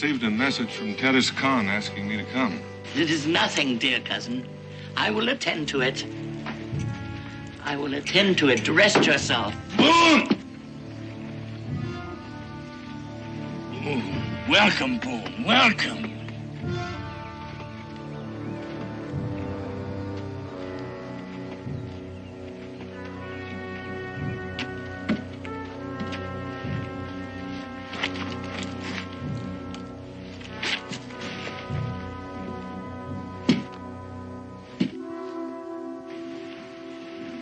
received a message from Terrace Khan asking me to come. It is nothing, dear cousin. I will attend to it. I will attend to it. Rest yourself. Boone! Boone. Welcome, Boone. Welcome.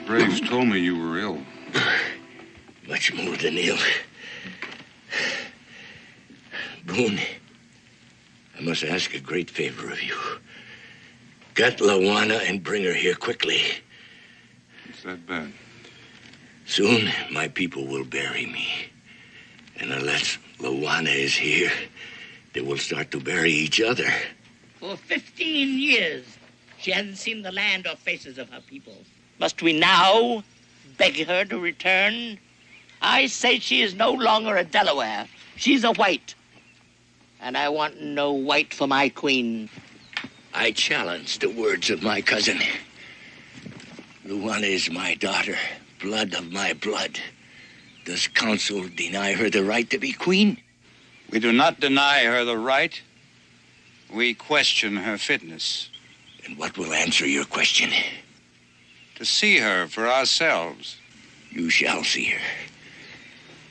Braves told me you were ill. Much more than ill. Boone, I must ask a great favor of you. Get Lawana and bring her here quickly. It's that bad. Soon, my people will bury me. And unless Lawana is here, they will start to bury each other. For 15 years, she hasn't seen the land or faces of her people. Must we now beg her to return? I say she is no longer a Delaware. She's a white. And I want no white for my queen. I challenge the words of my cousin. Luana is my daughter, blood of my blood. Does council deny her the right to be queen? We do not deny her the right. We question her fitness. And what will answer your question? To see her for ourselves. You shall see her.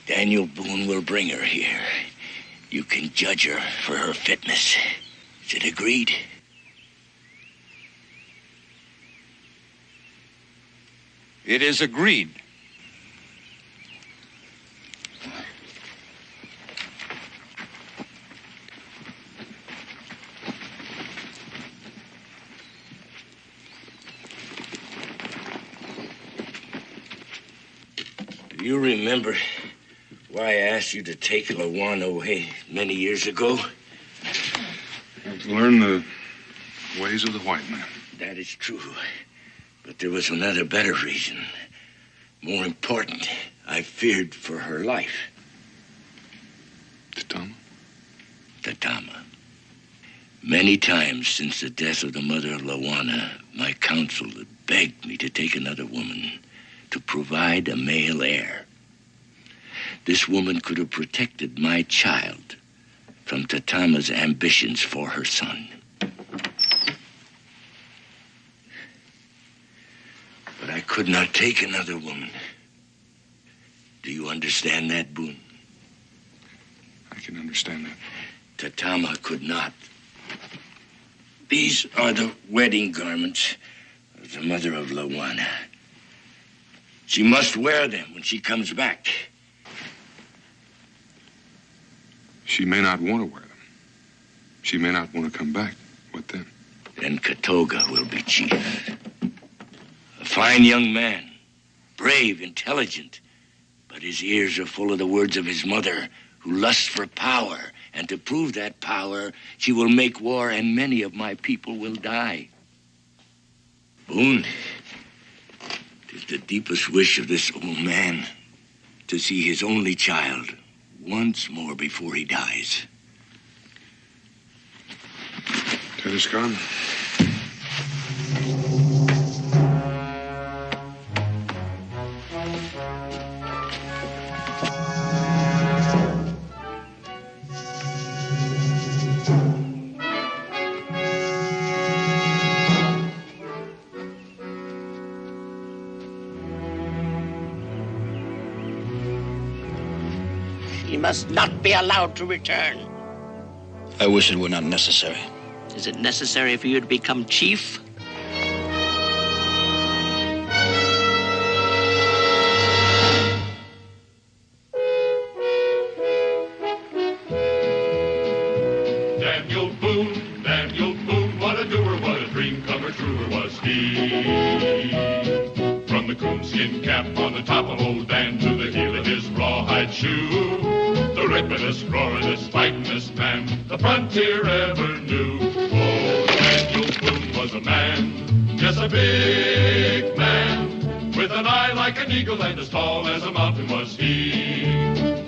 Daniel Boone will bring her here. You can judge her for her fitness. Is it agreed? It is agreed. Do you remember why I asked you to take Lawana away many years ago? To learn the ways of the white man. That is true. But there was another better reason. More important, I feared for her life. Tatama? Tatama. Many times since the death of the mother of Lawana, my council had begged me to take another woman to provide a male heir. This woman could have protected my child from Tatama's ambitions for her son. But I could not take another woman. Do you understand that, Boone? I can understand that. Tatama could not. These are the wedding garments of the mother of Lawana. She must wear them when she comes back. She may not want to wear them. She may not want to come back. What then? Then Katoga will be chief. A fine young man, brave, intelligent, but his ears are full of the words of his mother, who lusts for power, and to prove that power, she will make war, and many of my people will die. Boone, it is the deepest wish of this old man to see his only child once more before he dies. Terrace Khan? He must not be allowed to return. I wish it were not necessary. Is it necessary for you to become chief? Daniel Boone, what a doer, what a dream comer, truer was he. From the coonskin cap on the top of old Dan to the heel of his rawhide shoe, the ripperest, roaringest, fightingest man the frontier ever knew. Oh, Daniel Boone was a man, yes, a big man, with an eye like an eagle and as tall as a mountain was he.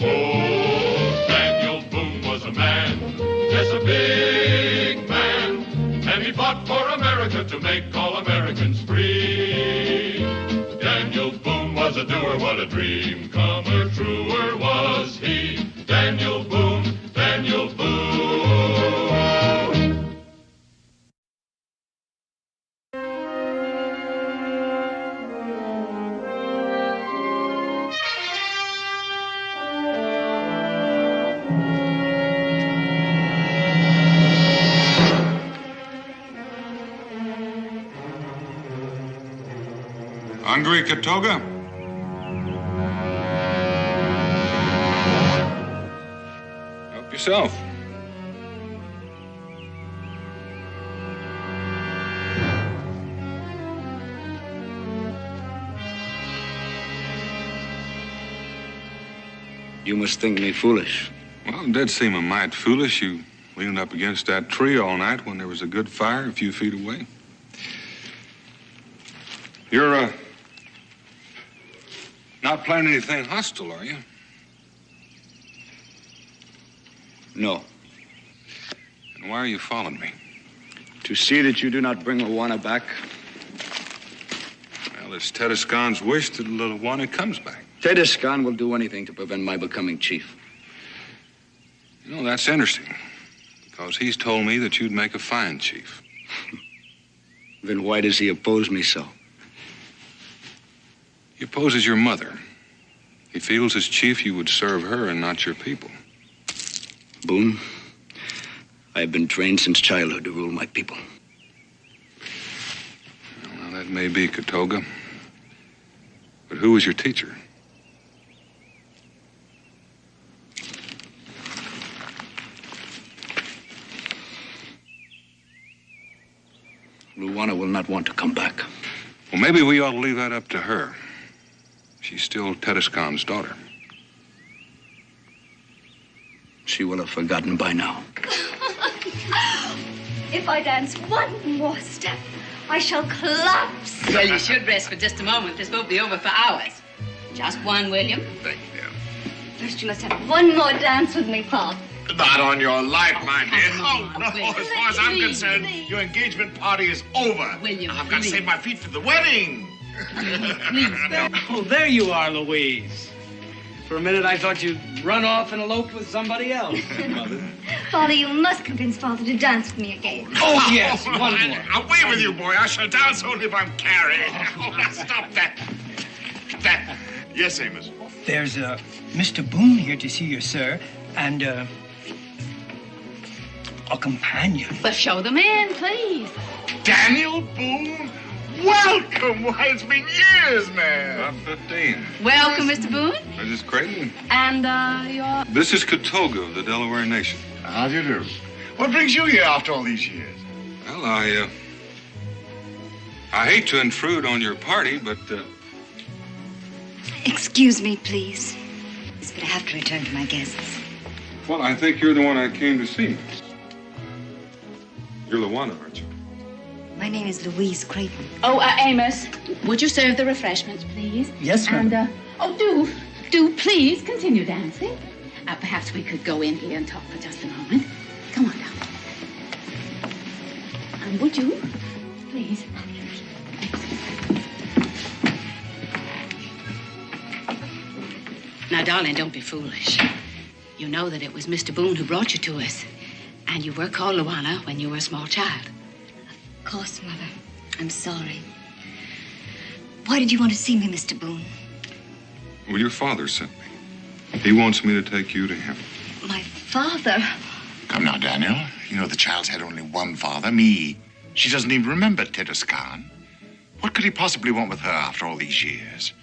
Oh, Daniel Boone was a man, yes, a big man, and he fought for America to make all Americans free. Daniel Boone was a doer, what a dream comer, truer was he. Daniel Boone, Daniel Boone. Hungry, Katoga? Help yourself. You must think me foolish. Well, it did seem a mite foolish. You leaned up against that tree all night when there was a good fire a few feet away. You're, not planning anything hostile, are you? No. And why are you following me? To see that you do not bring Luana back. Well, it's Tedescon's wish that Luana comes back. Tedescan will do anything to prevent my becoming chief. You know, that's interesting. Because he's told me that you'd make a fine chief. Then why does he oppose me so? He opposes your mother. He feels as chief you would serve her and not your people. Boone, I have been trained since childhood to rule my people. Well, now, that may be, Katoga. But who was your teacher? Luana will not want to come back. Well, maybe we ought to leave that up to her. She's still Tedescon's daughter. She will have forgotten by now. If I dance one more step, I shall collapse. Well, you should rest for just a moment. This won't be over for hours. Just one, William. Thank you. First, you must have one more dance with me, Paul. Not on your life, my dear. Come on, Oh, no. William. As far as I'm Please, concerned, please. your engagement party is over. William, I've got to please. save my feet for the wedding. Please. Oh, there you are, Louise. For a minute, I thought you'd run off and elope with somebody else, Mother. Father, you must convince Father to dance with me again. Oh, yes, one more. Away with you, boy. I shall dance only if I'm carried. Oh, now stop that. That. Yes, Amos. There's Mr. Boone here to see you, sir, and a companion. Well, show them in, please. Daniel Boone? Welcome. Why, it's been years, man. About 15. Welcome, Mr. Boone. This is Creighton. And, your... This is Katoga of the Delaware Nation. How do you do? What brings you here after all these years? Well, I hate to intrude on your party, but, Excuse me, please. But I have to return to my guests. well, I think you're the one I came to see. You're Luana, aren't you? My name is Louise Creighton. Oh, Amos, would you serve the refreshments, please? Yes, ma'am. And, do please continue dancing. Perhaps we could go in here and talk for just a moment. Come on down. Would you? Please. Now, darling, don't be foolish. You know that it was Mr. Boone who brought you to us. And you were called Luana when you were a small child. Of course, Mother. I'm sorry. Why did you want to see me, Mr. Boone? Well, your father sent me. He wants me to take you to him. My father? Come now, Daniel. You know the child's had only one father, me. She doesn't even remember Tedescan. What could he possibly want with her after all these years?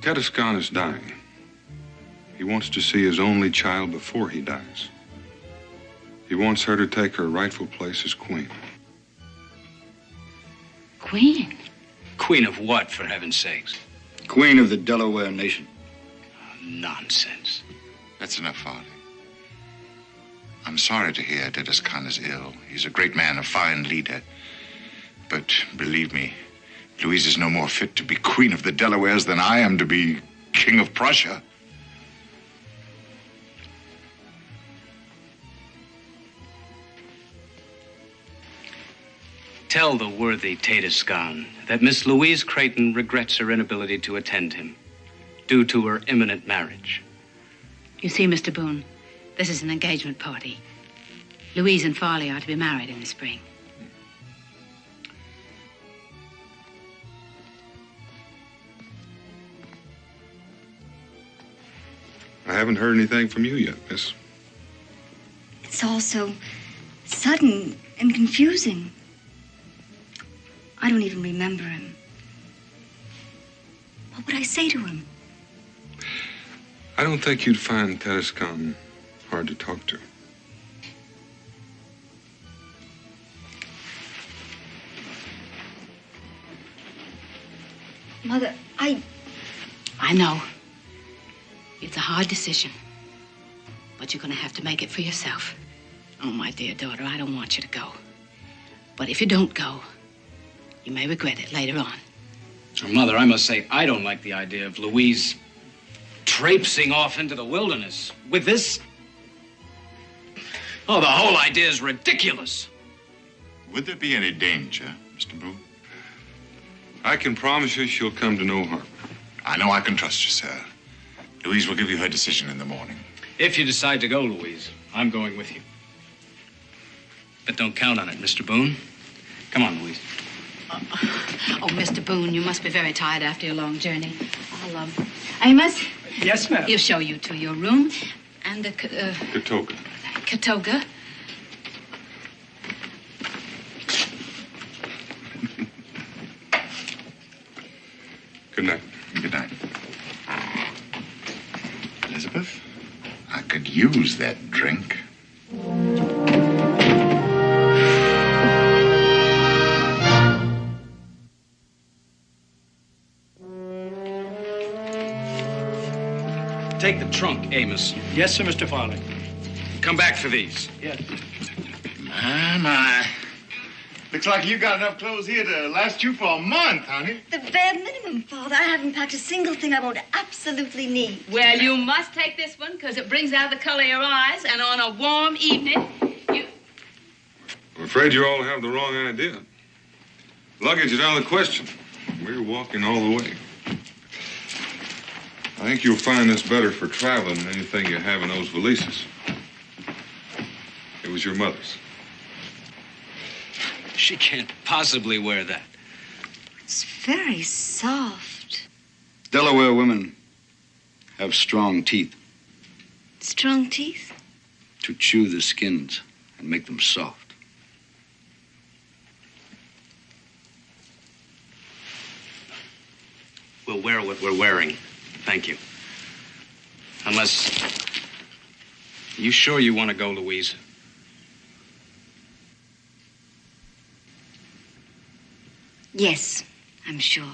Tedescan is dying. He wants to see his only child before he dies. He wants her to take her rightful place as queen. Queen? Queen of what, for heaven's sakes? Queen of the Delaware Nation. Nonsense. That's enough, Father. I'm sorry to hear Tedescan is ill. He's a great man, a fine leader. But believe me, Louise is no more fit to be Queen of the Delawares than I am to be King of Prussia. Tell the worthy Tadescan that Miss Louise Creighton regrets her inability to attend him due to her imminent marriage. You see, Mr. Boone, this is an engagement party. Louise and Farley are to be married in the spring. I haven't heard anything from you yet, miss. It's all so sudden and confusing. I don't even remember him. What would I say to him? I don't think you'd find Tedescon hard to talk to. Mother, I know. It's a hard decision. But you're going to have to make it for yourself. Oh, my dear daughter, I don't want you to go. But if you don't go, you may regret it later on. Mother, I must say, I don't like the idea of Louise traipsing off into the wilderness with this. Oh, the whole idea is ridiculous. Would there be any danger, Mr. Boone? I can promise you she'll come to no harm. I know I can trust you, sir. Louise will give you her decision in the morning. If you decide to go, Louise, I'm going with you. But don't count on it, Mr. Boone. Come on, Louise. Oh, Mr. Boone, you must be very tired after your long journey. I'll, Amos? Yes, ma'am. He'll show you to your room and the, Katoga. Katoga. Good night. Good night. Elizabeth, I could use that drink. Take the trunk, Amos. Yes, sir, Mr. Farley. Come back for these. Yes. My. Looks like you got enough clothes here to last you for a month, honey. The bare minimum, Father. I haven't packed a single thing I won't absolutely need. Well, you must take this one because it brings out the color of your eyes, and on a warm evening, you... I'm afraid you all have the wrong idea. Luggage is out of the question. We're walking all the way. I think you'll find this better for traveling than anything you have in those valises. It was your mother's. She can't possibly wear that. It's very soft. Delaware women have strong teeth Strong teeth? to chew the skins and make them soft. We'll wear what we're wearing. Thank you. Unless... You sure you want to go, Louise? Yes, I'm sure.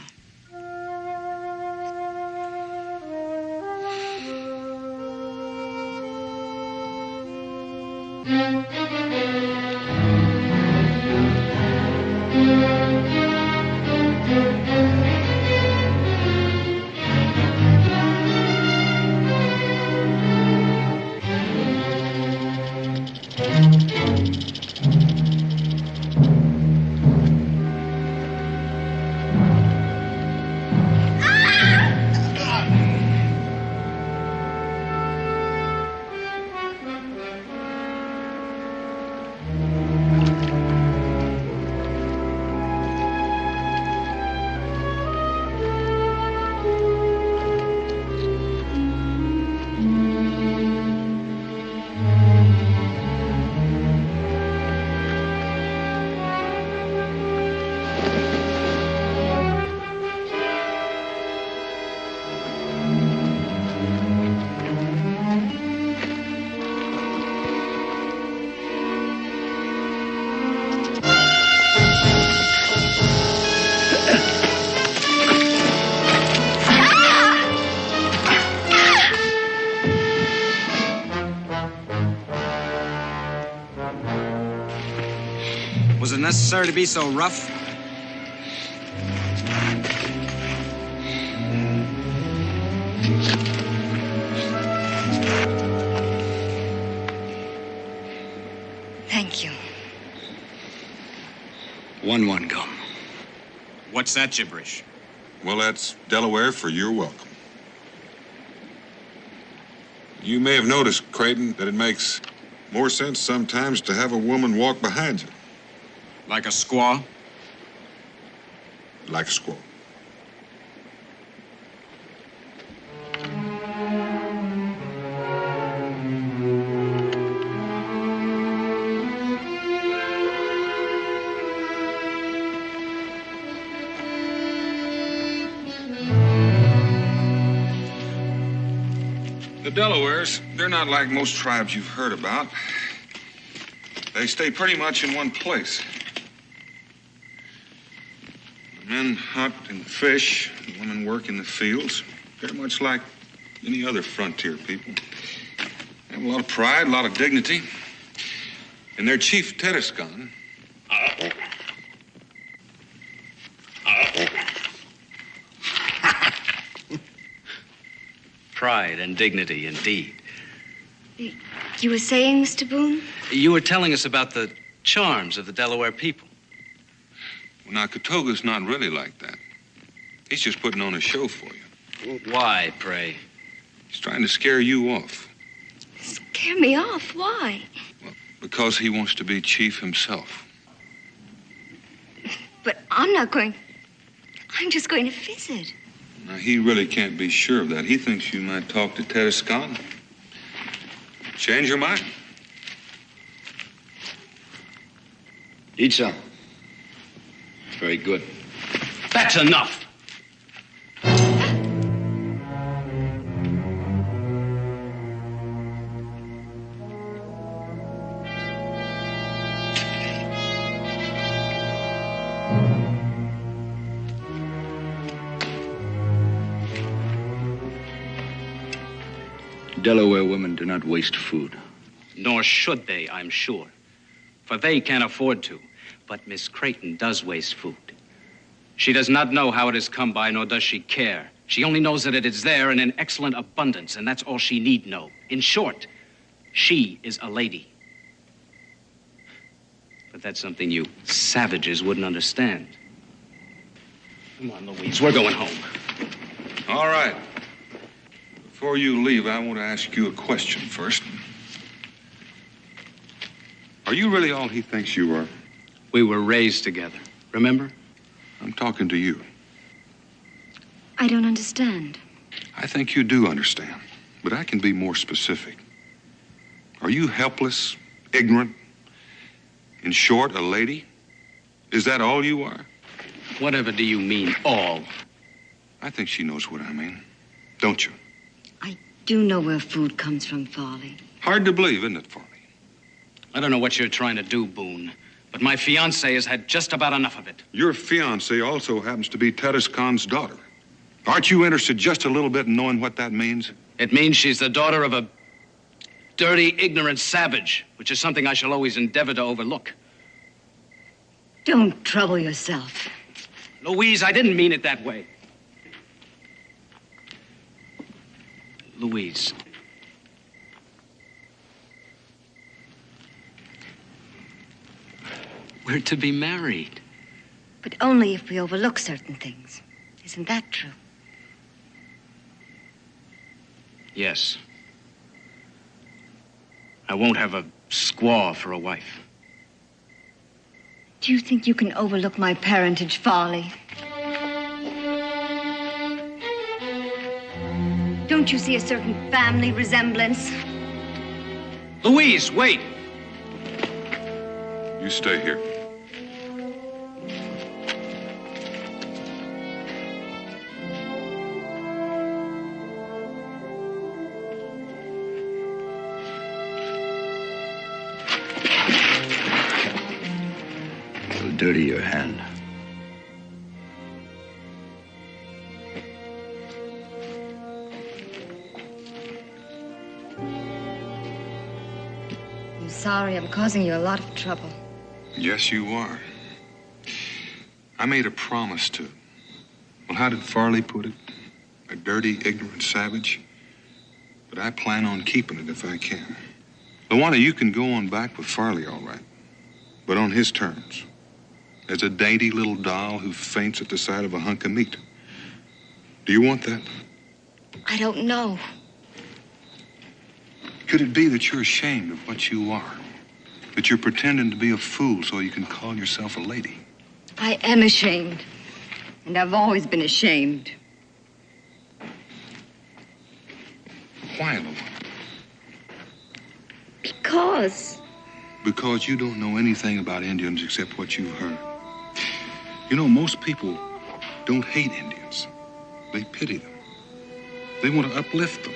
Was it necessary to be so rough? Thank you. 1-1 gum. What's that gibberish? Well, that's Delaware for you're welcome. You may have noticed, Creighton, that it makes more sense sometimes to have a woman walk behind you. Like a squaw? Like a squaw. The Delawares, they're not like most tribes you've heard about. They stay pretty much in one place. The men hunt and fish, the women work in the fields. They're much like any other frontier people. They have a lot of pride, a lot of dignity. And their chief, Tedescon, Pride and dignity, indeed. You were saying, Mr. Boone? You were telling us about the charms of the Delaware people. well, now, Katoga's not really like that. He's just putting on a show for you. Why, pray? He's trying to scare you off. Scare me off? Why? Well, because he wants to be chief himself. But I'm not going... I'm just going to visit. Now, he really can't be sure of that. He thinks you might talk to Tedescon. Change your mind. Eat some. Very good. That's enough. Delaware women do not waste food. Nor should they, I'm sure. For they can't afford to. But Miss Creighton does waste food. She does not know how it has come by, nor does she care. She only knows that it is there and in excellent abundance, and that's all she need know. In short, she is a lady. But that's something you savages wouldn't understand. Come on, Louise, we're going home. All right. Before you leave, I want to ask you a question first. Are you really all he thinks you are? We were raised together, remember? I'm talking to you. I don't understand. I think you do understand, but I can be more specific. Are you helpless, ignorant, in short, a lady? Is that all you are? Whatever do you mean, all? I think she knows what I mean, don't you? I do know where food comes from, Farley. Hard to believe, isn't it, Farley? I don't know what you're trying to do, Boone, but my fiancée has had just about enough of it. Your fiancée also happens to be Tedescon's daughter. Aren't you interested just a little bit in knowing what that means? It means she's the daughter of a dirty, ignorant savage, which is something I shall always endeavor to overlook. Don't trouble yourself. Louise, I didn't mean it that way. Louise. We're to be married. But only if we overlook certain things. Isn't that true? Yes. I won't have a squaw for a wife. Do you think you can overlook my parentage, Farley? Don't you see a certain family resemblance? Louise, wait! You stay here. It'll dirty your hand. I'm sorry I'm causing you a lot of trouble. Yes, you are. I made a promise to... Well, how did Farley put it? A dirty, ignorant savage? But I plan on keeping it if I can. Luana, you can go on back with Farley, all right. But on his terms. as a dainty little doll who faints at the sight of a hunk of meat. Do you want that? I don't know. Could it be that you're ashamed of what you are? That you're pretending to be a fool so you can call yourself a lady? I am ashamed. And I've always been ashamed. Why, Luana? Because you don't know anything about Indians except what you've heard. You know, most people don't hate Indians. They pity them. They want to uplift them.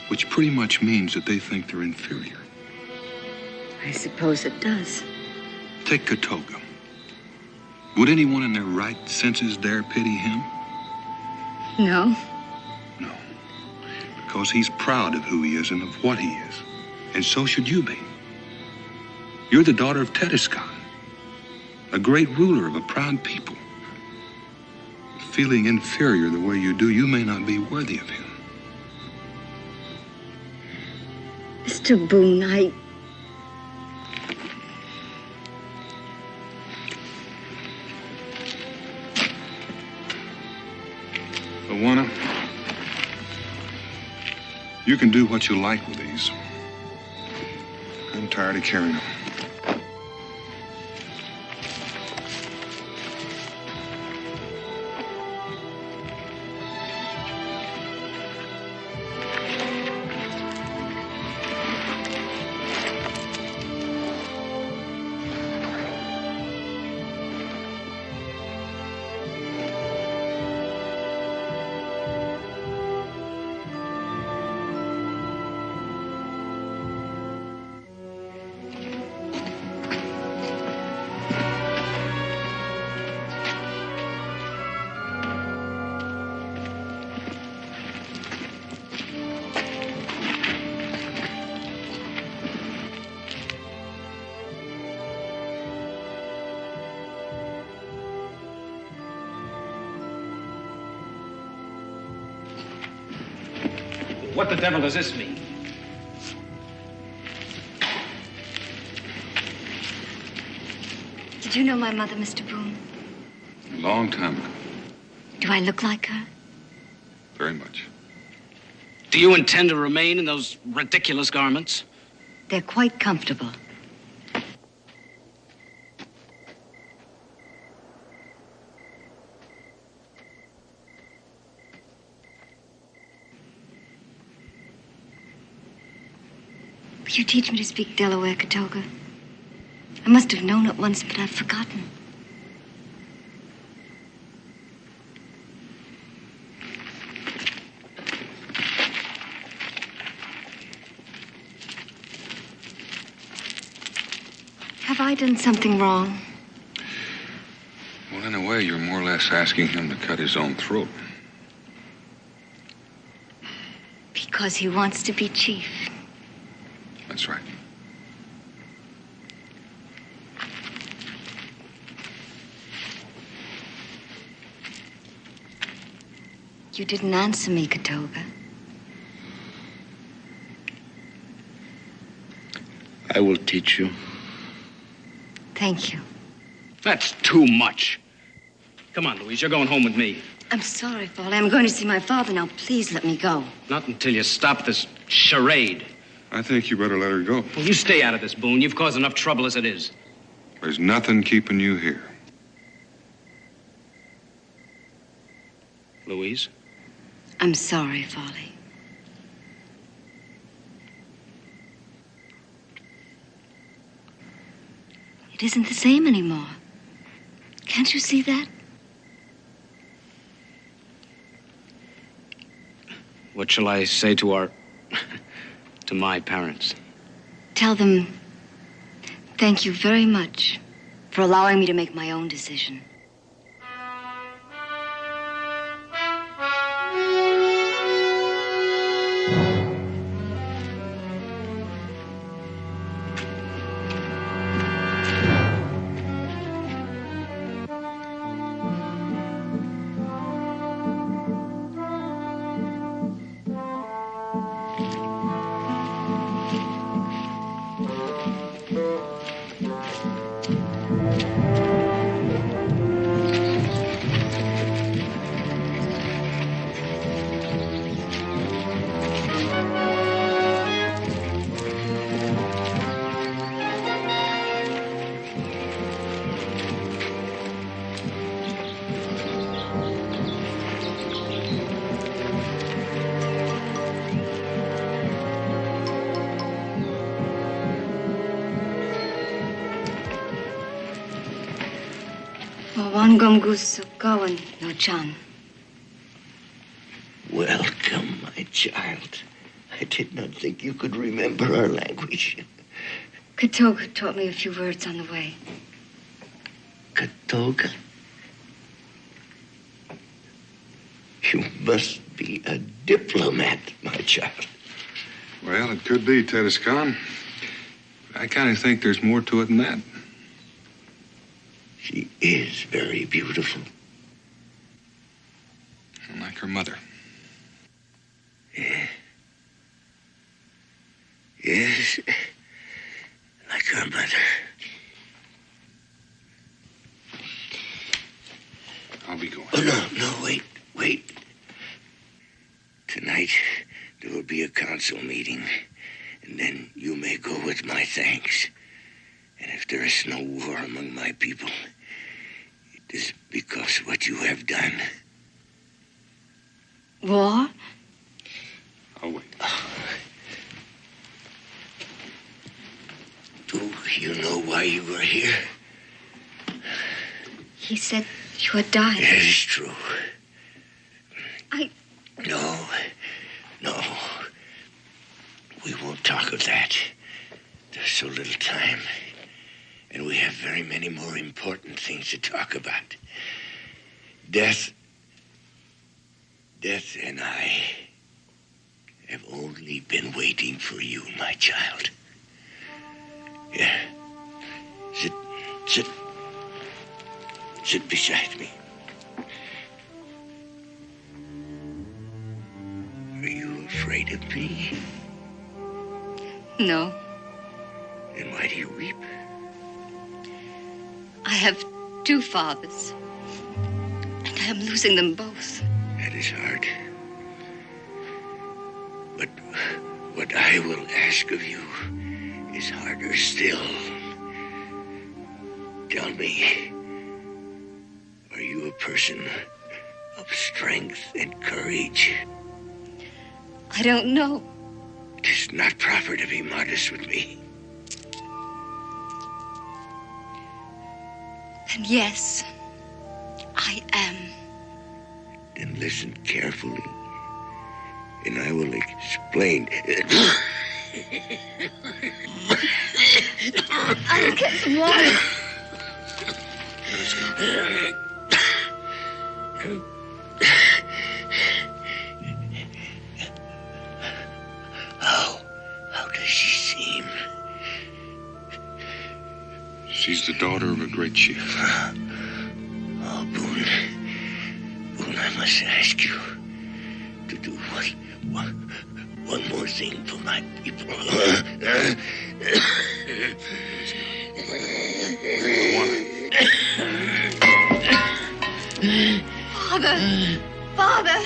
Which pretty much means that they think they're inferior. I suppose it does. Take Katoga. Would anyone in their right senses dare pity him? No. No. Because he's proud of who he is and of what he is. And so should you be. You're the daughter of Tedescan, a great ruler of a proud people. Feeling inferior the way you do, you may not be worthy of him. Mr. Boone, Luana, you can do what you like with these. I'm tired of carrying them. What the devil does this mean? did you know my mother, Mr. Boone? A long time ago. Do I look like her? Very much. Do you intend to remain in those ridiculous garments? They're quite comfortable. Will you teach me to speak Delaware, Katoga? I must have known it once, but I've forgotten. Have I done something wrong? Well, in a way, you're more or less asking him to cut his own throat. Because he wants to be chief. That's right. You didn't answer me, Katoga. I will teach you. Thank you. That's too much. Come on, Louise, you're going home with me. I'm sorry, Foley. I'm going to see my father now. Please let me go. Not until you stop this charade. I think you better let her go. Well, you stay out of this, Boone. You've caused enough trouble as it is. There's nothing keeping you here. Louise? I'm sorry, Foley. It isn't the same anymore. Can't you see that? What shall I say to our... to my parents? Tell them thank you very much for allowing me to make my own decision. No, John. Welcome, my child. I did not think you could remember our language. Katoga taught me a few words on the way. Katoga? You must be a diplomat, my child. Well, it could be, Tedescon. I kind of think there's more to it than that. She is very beautiful. Like her mother. Yeah. Yes, like her mother. I'll be going. Oh, no, wait. Tonight, there will be a council meeting, and then you may go with my thanks. And if there is no war among my people, it is because of what you have done. War? I'll wait. Do you know why you were here? He said you had died. It is true. No. We won't talk of that. There's so little time. And we have very many more important things to talk about. Death and I have only been waiting for you, my child. Yeah. Sit beside me. Are you afraid of me? No. Then why do you weep? I have two fathers, and I am losing them both. That is hard. But what I will ask of you is harder still. Tell me, are you a person of strength and courage? I don't know. It is not proper to be modest with me. And yes, I am. Then listen carefully, and I will explain. I'll get some water. How does she seem? She's the daughter of a great chief. Oh, Boone, I must ask you to do one more thing for my people. Father!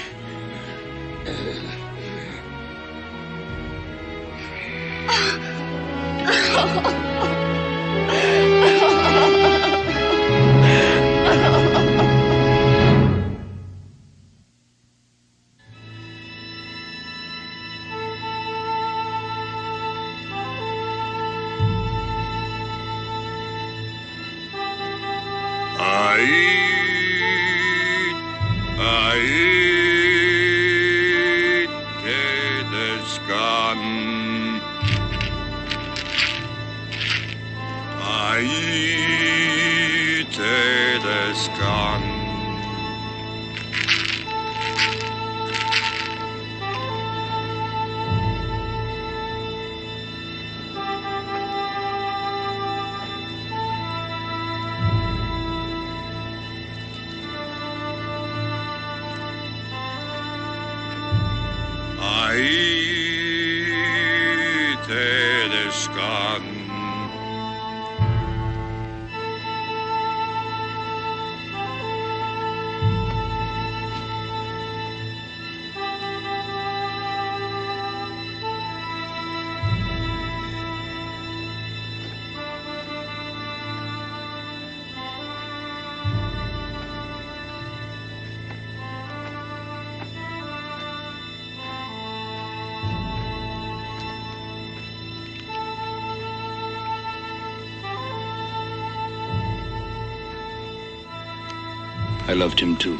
I loved him too.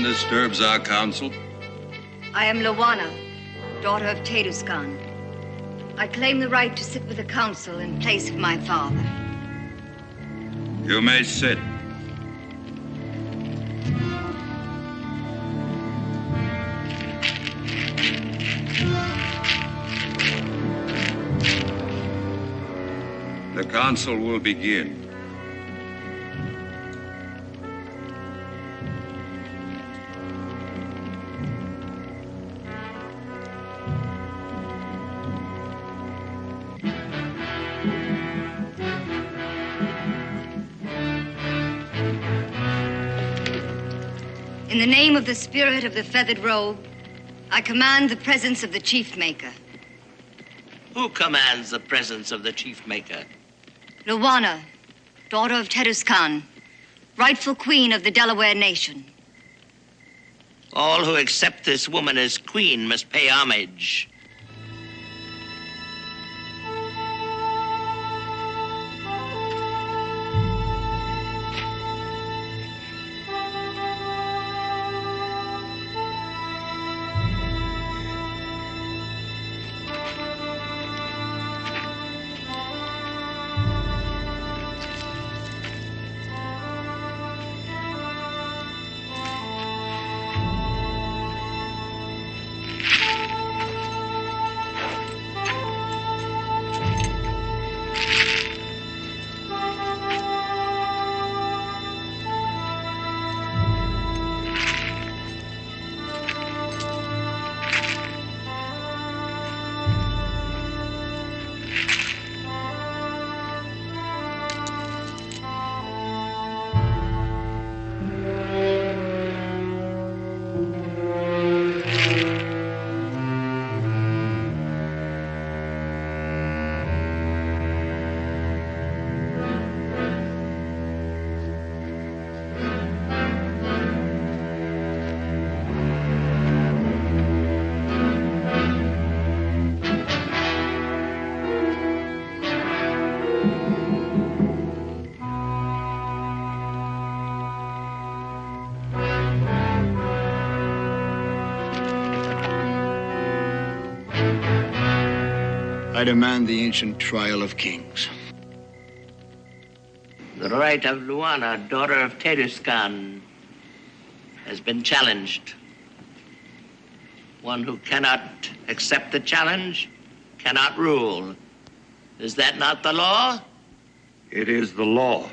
Disturbs our council. I am Lawana, daughter of Teduscan. I claim the right to sit with the council in place of my father. You may sit. The council will begin. In the name of the spirit of the feathered robe, I command the presence of the chief maker. Who commands the presence of the chief maker? Lawana, daughter of Teduscan, rightful queen of the Delaware nation. All who accept this woman as queen must pay homage. I demand the ancient trial of kings. The right of Luana, daughter of Teduscan, has been challenged. One who cannot accept the challenge cannot rule. Is that not the law? It is the law.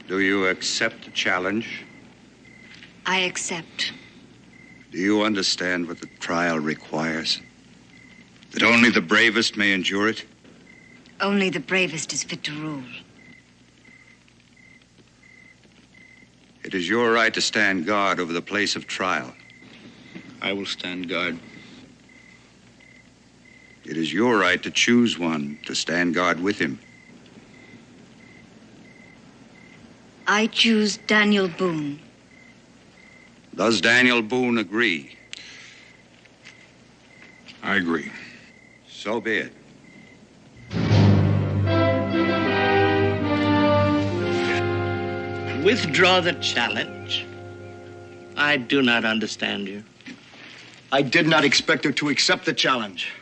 Do you accept the challenge? I accept. Do you understand what the trial requires? That only the bravest may endure it? Only the bravest is fit to rule. It is your right to stand guard over the place of trial. I will stand guard. It is your right to choose one to stand guard with him. I choose Daniel Boone. Does Daniel Boone agree? I agree. So be it. Withdraw the challenge. I do not understand you. I did not expect her to accept the challenge.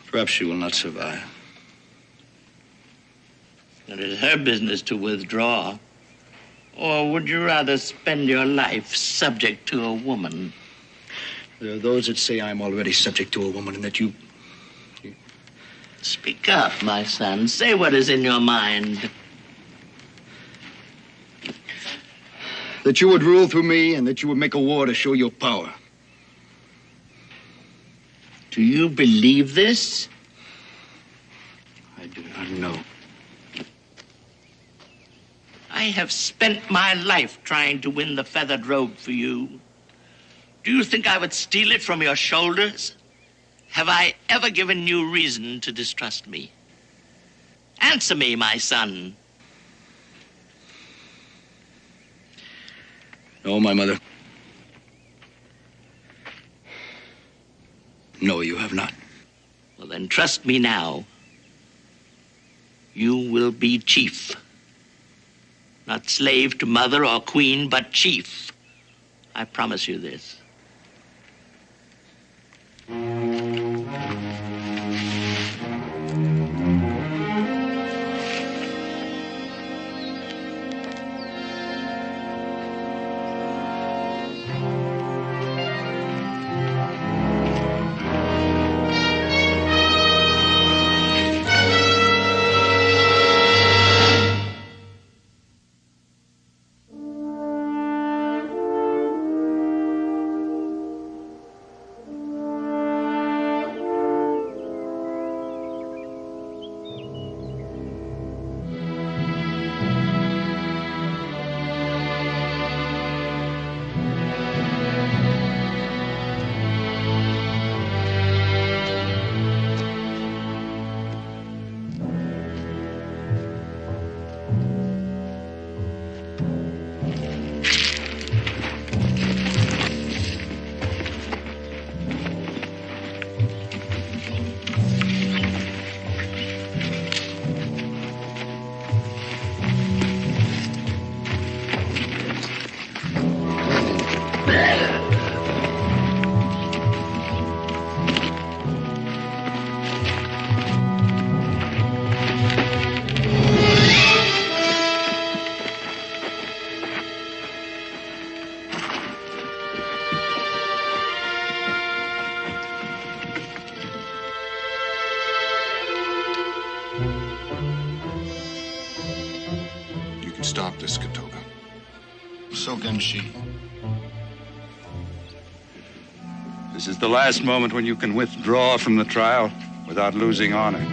Perhaps she will not survive. It is her business to withdraw Or would you rather spend your life subject to a woman? There are those that say I'm already subject to a woman and that you... Speak up, my son. Say what is in your mind. That you would rule through me and that you would make a war to show your power. Do you believe this? I do not know. I have spent my life trying to win the feathered robe for you. Do you think I would steal it from your shoulders? Have I ever given you reason to distrust me? Answer me, my son. No, my mother. No, you have not. Well, then trust me now. You will be chief. Not slave to mother or queen, but chief. I promise you this. Stop this, Katoga. So can she. This is the last moment when you can withdraw from the trial without losing honor.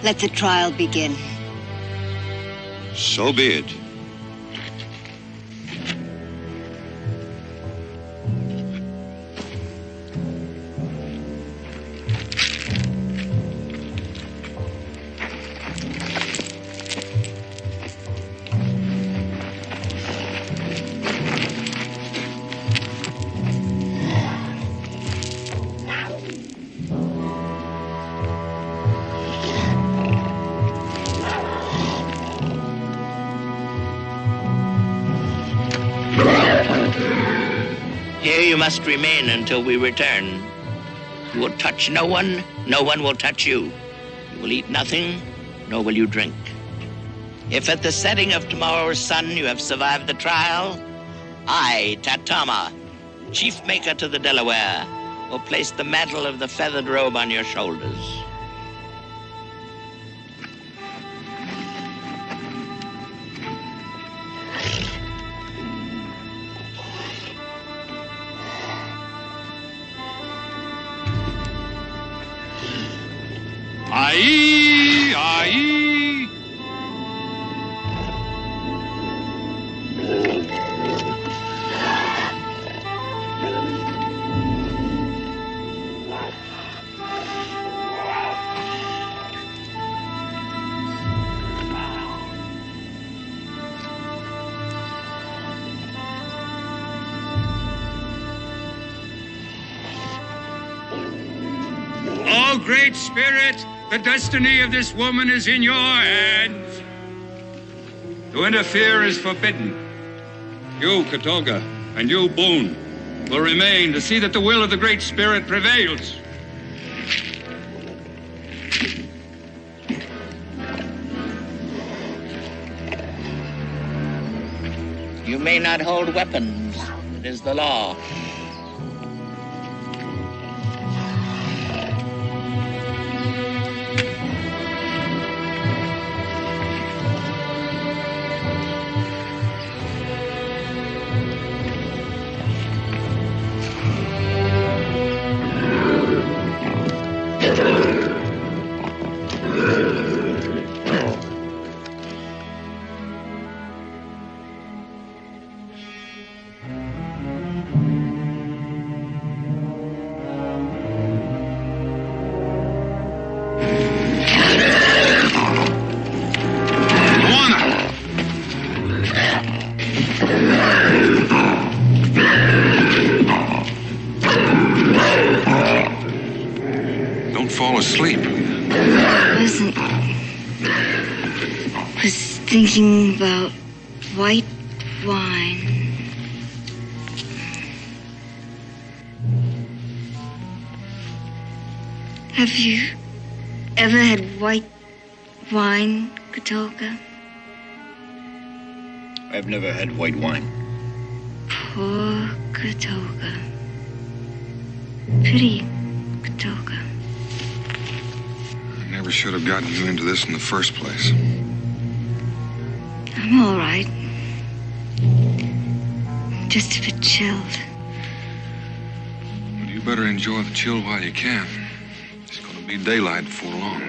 Let the trial begin. So be it. You must remain until we return. You will touch no one will touch you. You will eat nothing, nor will you drink. If at the setting of tomorrow's sun you have survived the trial, I, Tatama, chief maker to the Delaware, will place the mantle of the feathered robe on your shoulders. Aye, aye. Oh, Great Spirit, the destiny of this woman is in your hands. To interfere is forbidden. You, Katoga, and you, Boone, will remain to see that the will of the Great Spirit prevails. You may not hold weapons. It is the law. Thinking about white wine. Have you ever had white wine, Katolka? I've never had white wine. Poor Katolka. Pity Katolka. I never should have gotten you into this in the first place. I'm all right. Just a bit chilled. Well, you better enjoy the chill while you can. It's going to be daylight before long.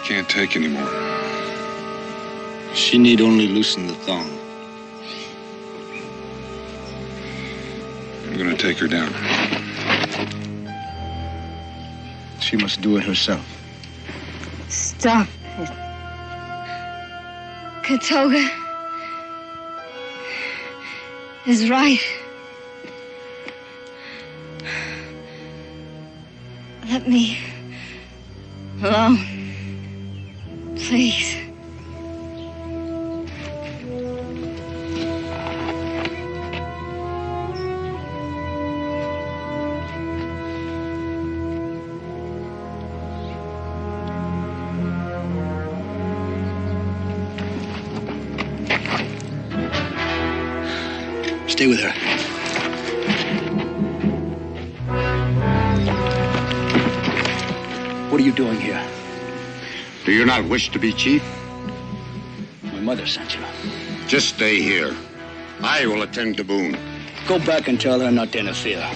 Can't take anymore. She need only loosen the thong. I'm gonna take her down. She must do it herself. Stop it. Katolka is right. Let me alone. Please. Stay with her. What are you doing here? Do you not wish to be chief? My mother sent you. Just stay here. I will attend to Boone. Go back and tell her not to interfere.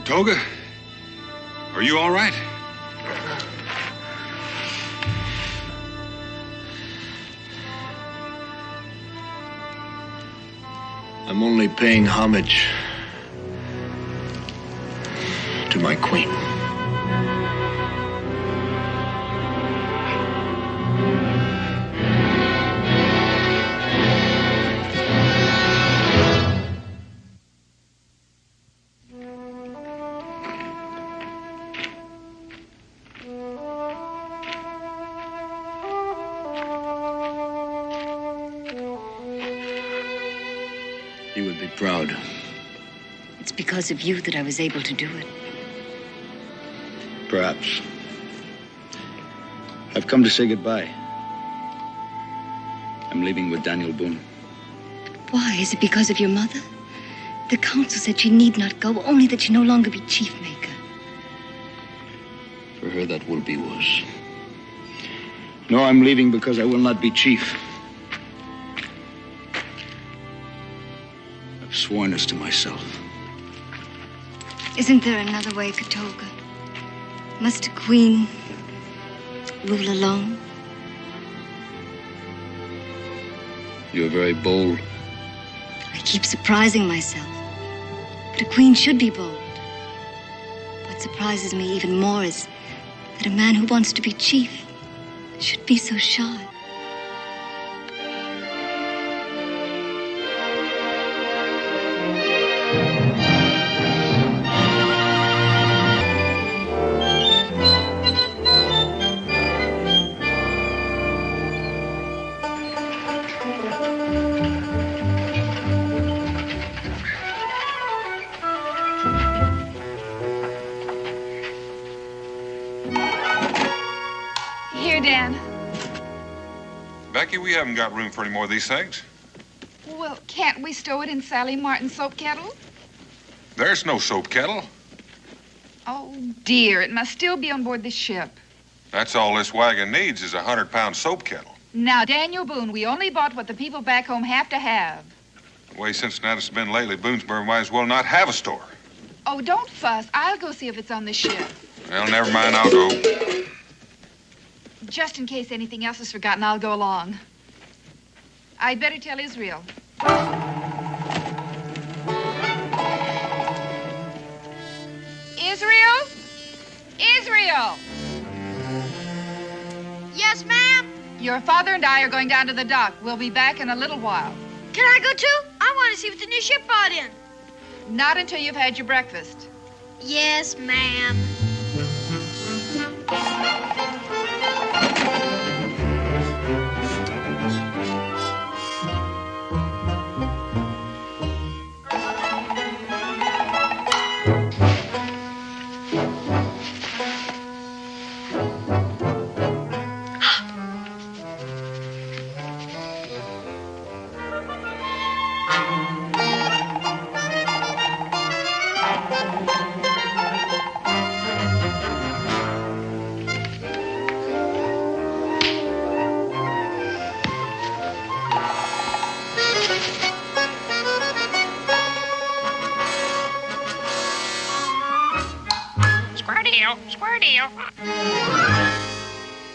Katoga, are you all right? I'm only paying homage to my queen. You would be proud. It's because of you that I was able to do it. Perhaps. I've come to say goodbye. I'm leaving with Daniel Boone. Why? Is it because of your mother? The council said she need not go, only that she no longer be chief maker. For her, that will be worse. No, I'm leaving because I will not be chief. I've sworn this to myself. Isn't there another way, Katoga? Must a queen rule alone? You're very bold. I keep surprising myself. But a queen should be bold. What surprises me even more is that a man who wants to be chief should be so shy. Becky, we haven't got room for any more of these things. Well, can't we stow it in Sally Martin's soap kettle? There's no soap kettle. Oh, dear, it must still be on board the ship. That's all this wagon needs is a 100-pound soap kettle. Now, Daniel Boone, we only bought what the people back home have to have. The way Cincinnati's been lately, Boonesboro might as well not have a store. Oh, don't fuss. I'll go see if it's on the ship. Well, never mind, I'll go. Just in case anything else is forgotten, I'll go along. I'd better tell Israel. Israel? Israel! Yes, ma'am? Your father and I are going down to the dock. We'll be back in a little while. Can I go too? I want to see what the new ship brought in. Not until you've had your breakfast. Yes, ma'am. Square deal.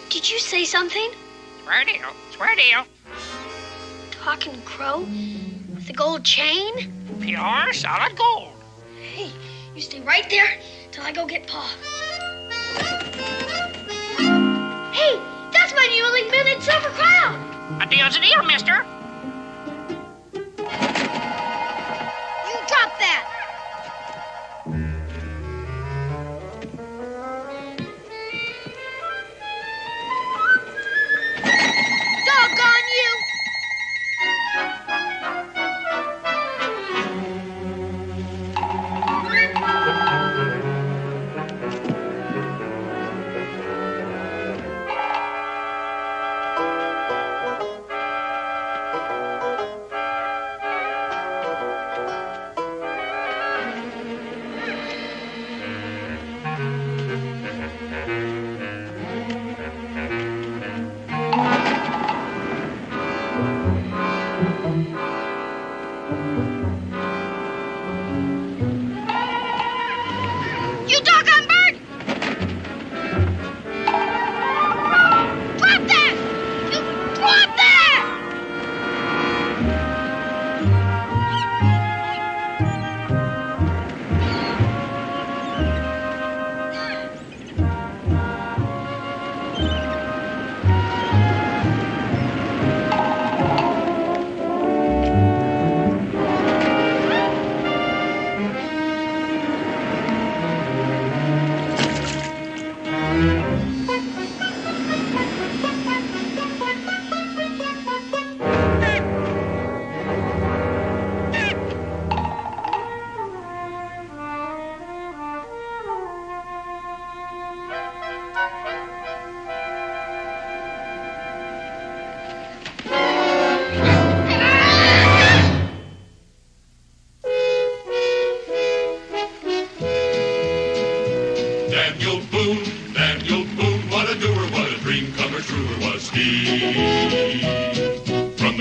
Did you say something? Square deal. Talking crow? With a gold chain? Pure solid gold. Hey, you stay right there till I go get Pa. Hey, that's my new link-minute silver crown. A deal's a deal, mister. You drop that. Doggone you!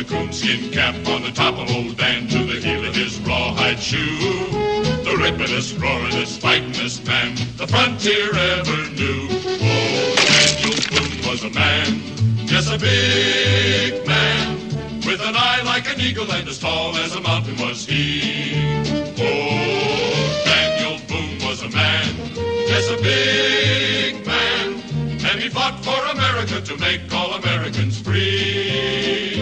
the coonskin cap on the top of old Dan to the heel of his rawhide shoe. The rippin'est, roaring'est, fighting'est man the frontier ever knew. Oh, Daniel Boone was a man, yes, a big man, with an eye like an eagle and as tall as a mountain was he. Oh, Daniel Boone was a man, yes, a big man, and he fought for America to make all Americans free.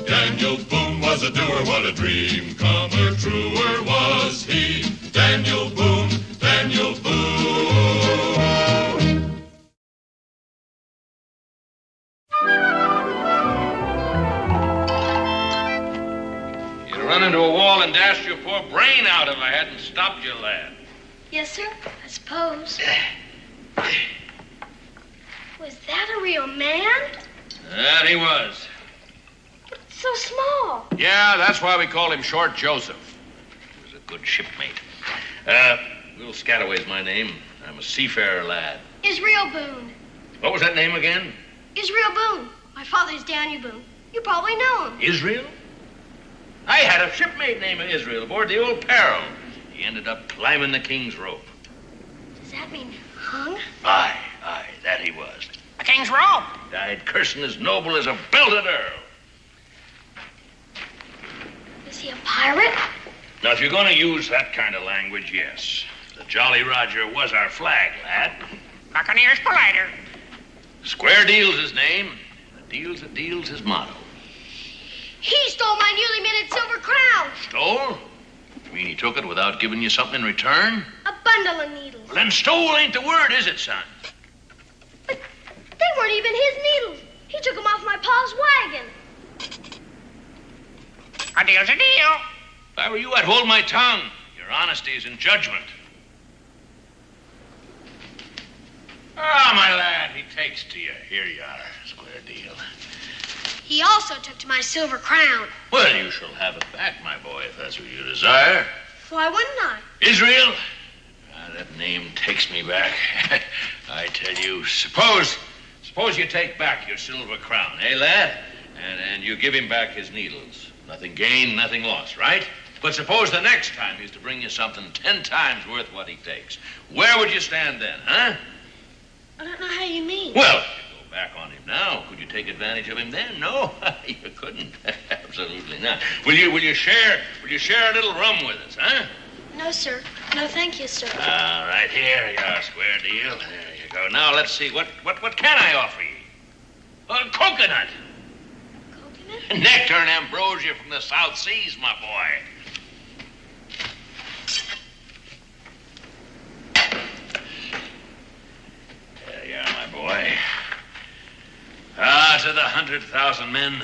Daniel Boone was a doer, what a dream comer, truer was he. Daniel Boone, Daniel Boone. You'd run into a wall and dashed your poor brain out if I hadn't stopped you, lad. Yes, sir, I suppose. Was that a real man? That he was. So small. Yeah, that's why we called him Short Joseph. He was a good shipmate. Little Scataway's my name. I'm a seafarer lad. Israel Boone. What was that name again? Israel Boone. My father's Daniel Boone. You probably know him. Israel? I had a shipmate named Israel aboard the old Peril. He ended up climbing the king's rope. Does that mean hung? Aye, that he was. The king's rope. Died cursing as noble as a belted earl. Is he a pirate? Now, if you're going to use that kind of language, yes. The Jolly Roger was our flag, lad. Buccaneer's politer. Square Deal's his name. A deal's a deal's his motto. He stole my newly minted silver crown. Stole? You mean he took it without giving you something in return? A bundle of needles. Well, then stole ain't the word, is it, son? But they weren't even his needles. He took them off my pa's wagon. A deal's a deal. If I were you, I'd hold my tongue. Your honesty is in judgment. Ah, my lad, he takes to you. Here you are, Square Deal. He also took to my silver crown. Well, you shall have it back, my boy, if that's what you desire. Why wouldn't I? Israel? That name takes me back. I tell you, suppose you take back your silver crown, eh, lad? And you give him back his needles. Nothing gained, nothing lost, right? But suppose the next time he's to bring you something 10 times worth what he takes. Where would you stand then, huh? I don't know how you mean. Well, if you go back on him now, could you take advantage of him then? No, you couldn't. Absolutely not. Will you share a little rum with us, huh? No, sir. No, thank you, sir. All right, here you are, Square Deal. There you go. Now, let's see. What can I offer you? A coconut. Coconut? Nectar and ambrosia from the South Seas, my boy. There you are, my boy. Ah, to the 100,000 men,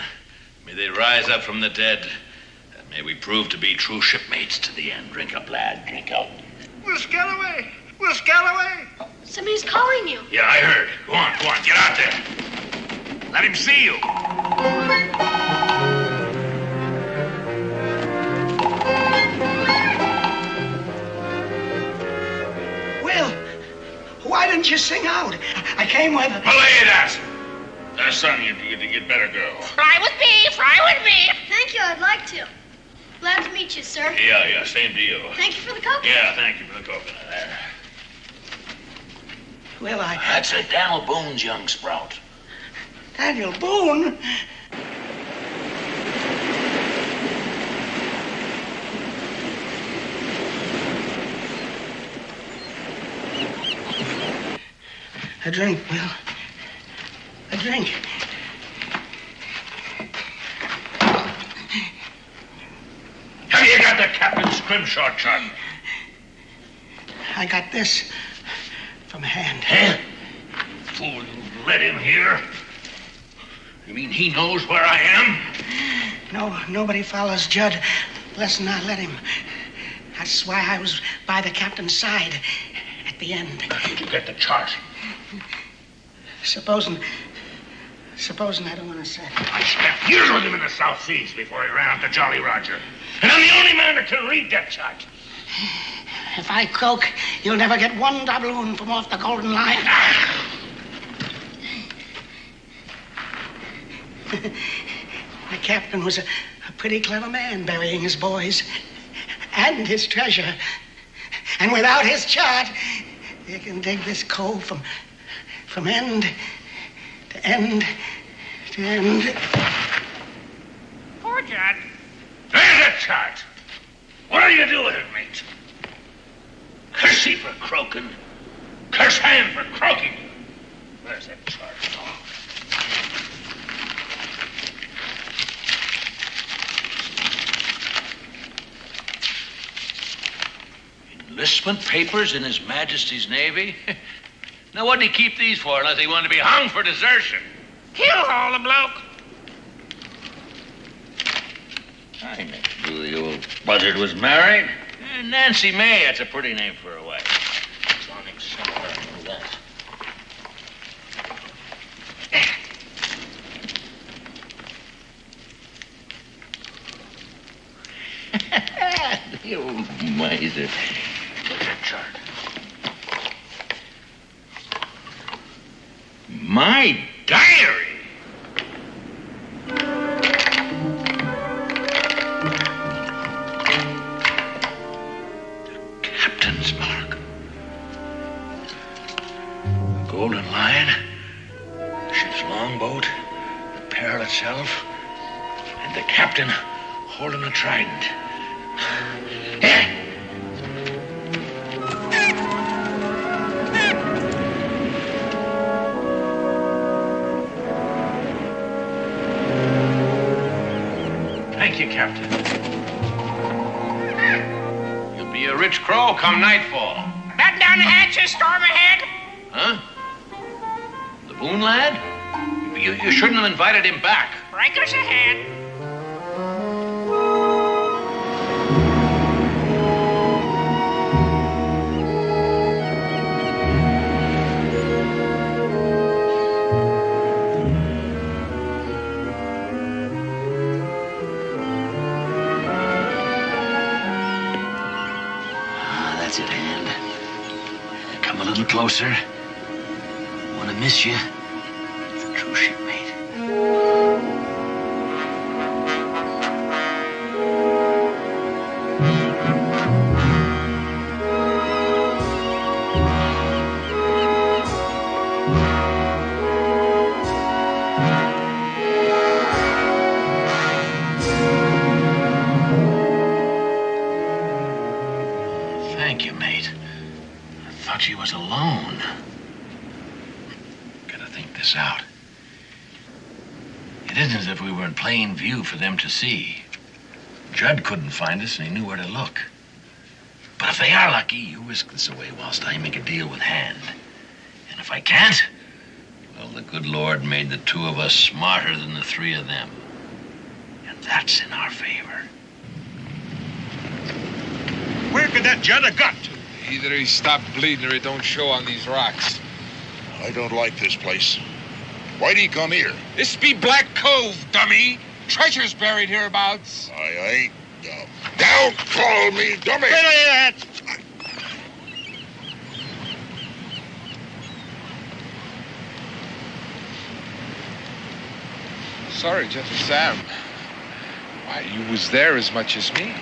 may they rise up from the dead, and may we prove to be true shipmates to the end. Drink up, lad, drink up. Will Scalloway! Will Scalloway! Somebody's calling you. Yeah, I heard. Go on, get out there. Let him see you. Will, why didn't you sing out? I came with... Belay that! Son, you'd better go. Fly with me, fly with me. Thank you, I'd like to. Glad to meet you, sir. Yeah, same deal. Thank you for the coconut. Yeah, thank you for the coconut there. Well, That's a Daniel Boone's young sprout. Daniel Boone? A drink, Will. A drink. Have you got the captain's scrimshaw chart? I got this from hand. Huh? Fool, you let him here? You mean he knows where I am? No, nobody follows Judd less than I let him. That's why I was by the captain's side at the end. How did you get the chart? Supposing I don't want to say. I spent years with him in the South Seas before he ran out to Jolly Roger. And I'm the only man that can read that chart. If I croak, you'll never get one doubloon from off the golden line. The captain was a pretty clever man, burying his boys and his treasure. And without his chart, you can dig this cove from end to end to end. Poor Judd. There's a chart. What'll you do with it, mate? Curse he for croaking. Curse Ham for croaking. Where's that chart? Enlistment papers in His Majesty's Navy? Now, what'd he keep these for unless he wanted to be hung for desertion? He'll haul the bloke. I never knew the old buzzard was married. Nancy May, that's a pretty name for a wife. Sonic somewhere, I know that. The old miser. Look at chart. My diary! Captain's mark. The Golden Lion, the ship's longboat, the Pearl itself, and the captain holding a trident. Thank you, Captain. You'll be a rich crow come nightfall. Batten down the hatches, storm ahead. Huh? The Boone lad? You shouldn't have invited him back. Breakers ahead. That's it, Hand. Come a little closer. Want to miss you. It's a true shipmate. Thank you, mate. I thought she was alone. Gotta think this out. It isn't as if we were in plain view for them to see. Judd couldn't find us, and he knew where to look. But if they are lucky, you whisk this away whilst I make a deal with Hand. And if I can't, well, the good Lord made the two of us smarter than the three of them. And that's in our favor. Where could that Judd have got to? Either he stopped bleeding or he don't show on these rocks. I don't like this place. Why'd he come here? This be Black Cove, dummy. Treasure's buried hereabouts. I ain't dumb. Don't call me dummy! Sorry, Gentle Sam. Why, you was there as much as me.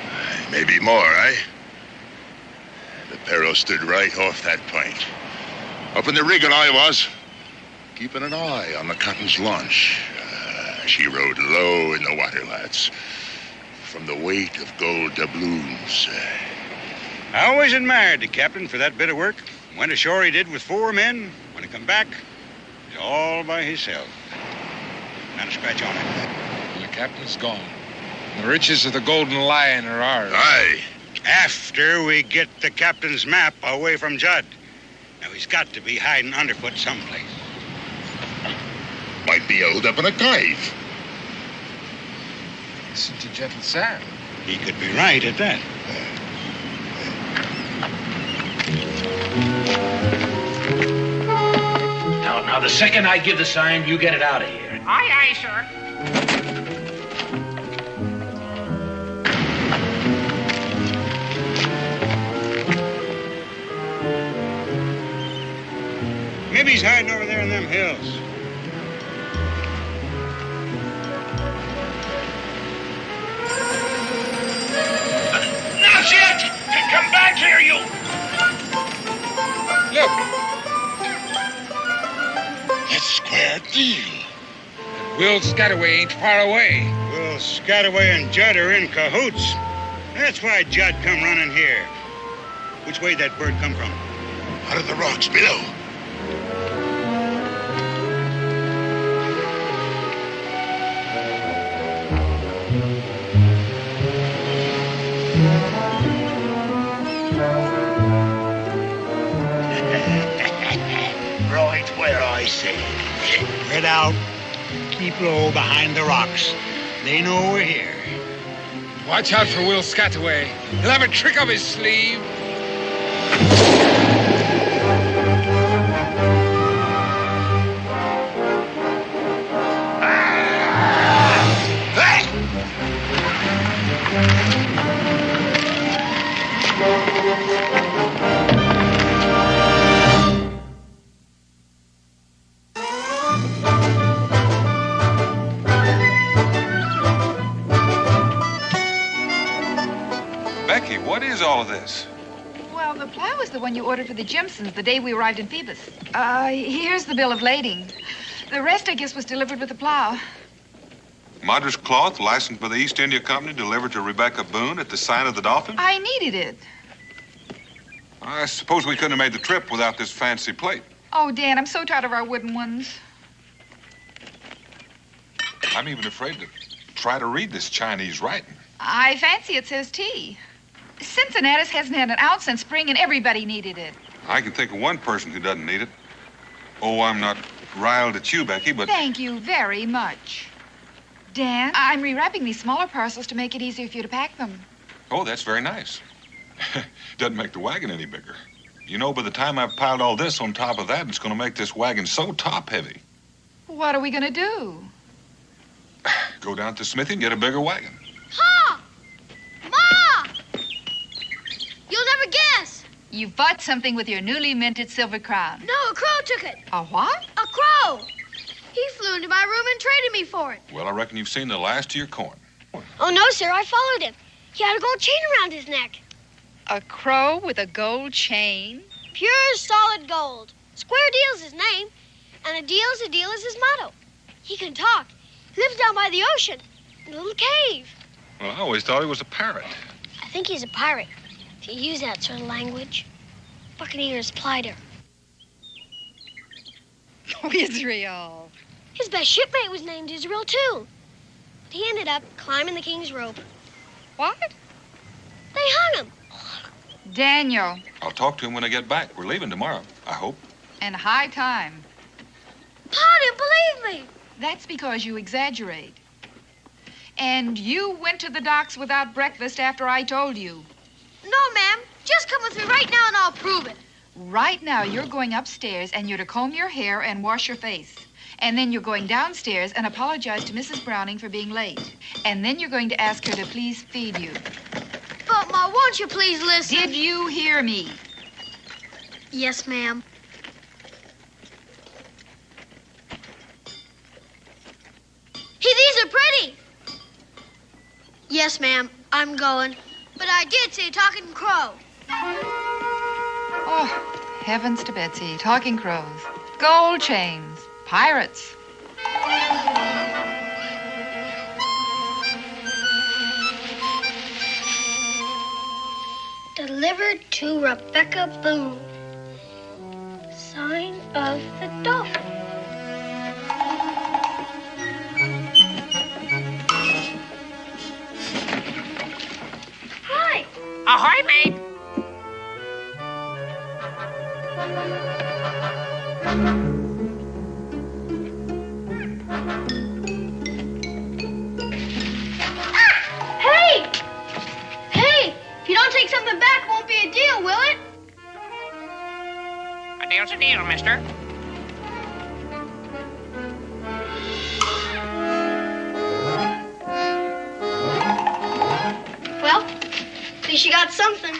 Maybe more, eh? The Perro stood right off that point. Up in the rigging I was, keeping an eye on the Cotton's launch. She rode low in the water, lads. From the weight of gold doubloons. I always admired the captain for that bit of work. Went ashore he did with 4 men. When he come back, he's all by himself. Not a scratch on it. The captain's gone. The riches of the Golden Lion are ours. Aye. After we get the captain's map away from Judd. Now, he's got to be hiding underfoot someplace. Might be held up in a cave. Listen to Gentle Sam. He could be right at that. Now, the second I give the sign, you get it out of here. Aye, aye, sir. Maybe he's hiding over there in them hills. Will Scataway ain't far away. Will Scataway and Judd are in cahoots. That's why Judd come running here. Which way that bird come from? Out of the rocks below. Right where I say. Spread out. Keep low behind the rocks. They know we're here. Watch out for Will Scataway. He'll have a trick up his sleeve. Becky, what is all of this? Well, the plow is the one you ordered for the Jimsons the day we arrived in Phoebus. Here's the bill of lading. The rest, I guess, was delivered with the plow. Madras cloth, licensed by the East India Company, delivered to Rebecca Boone at the Sign of the Dolphin? I needed it. I suppose we couldn't have made the trip without this fancy plate. Oh, Dan, I'm so tired of our wooden ones. I'm even afraid to try to read this Chinese writing. I fancy it says tea. Cincinnatus hasn't had an ounce since spring, and everybody needed it. I can think of one person who doesn't need it. Oh, I'm not riled at you, Becky, but... Thank you very much. Dan, I'm rewrapping these smaller parcels to make it easier for you to pack them. Oh, that's very nice. Doesn't make the wagon any bigger. You know, by the time I've piled all this on top of that, it's going to make this wagon so top-heavy. What are we going to do? Go down to the smithy and get a bigger wagon. Pa! Ma! You'll never guess. You bought something with your newly minted silver crown. No, a crow took it. A what? A crow. He flew into my room and traded me for it. Well, I reckon you've seen the last of your coin. Oh, no, sir. I followed him. He had a gold chain around his neck. A crow with a gold chain? Pure, solid gold. Square Deal's his name, and a deal's his motto. He can talk. He lives down by the ocean in a little cave. Well, I always thought he was a parrot. I think he's a pirate, if you use that sort of language. Buccaneer's plighter. Oh, Israel. His best shipmate was named Israel, too. But he ended up climbing the king's rope. What? They hung him. Daniel. I'll talk to him when I get back. We're leaving tomorrow, I hope. And high time. Pa didn't believe me. That's because you exaggerate. And you went to the docks without breakfast after I told you. No, ma'am. Just come with me right now and I'll prove it. Right now, you're going upstairs and you're to comb your hair and wash your face. And then you're going downstairs and apologize to Mrs. Browning for being late. And then you're going to ask her to please feed you. But, Ma, won't you please listen? Did you hear me? Yes, ma'am. Hey, these are pretty. Yes, ma'am. I'm going. But I did say talking crow. Oh, heavens to Betsy. Talking crows. Gold chains. Pirates. Delivered to Rebecca Boone. Sign of the Dolphin. Hi. Ahoy, mate. Hey! Hey! If you don't take something back, it won't be a deal, will it? A deal's a deal, mister. Well, at least you got something.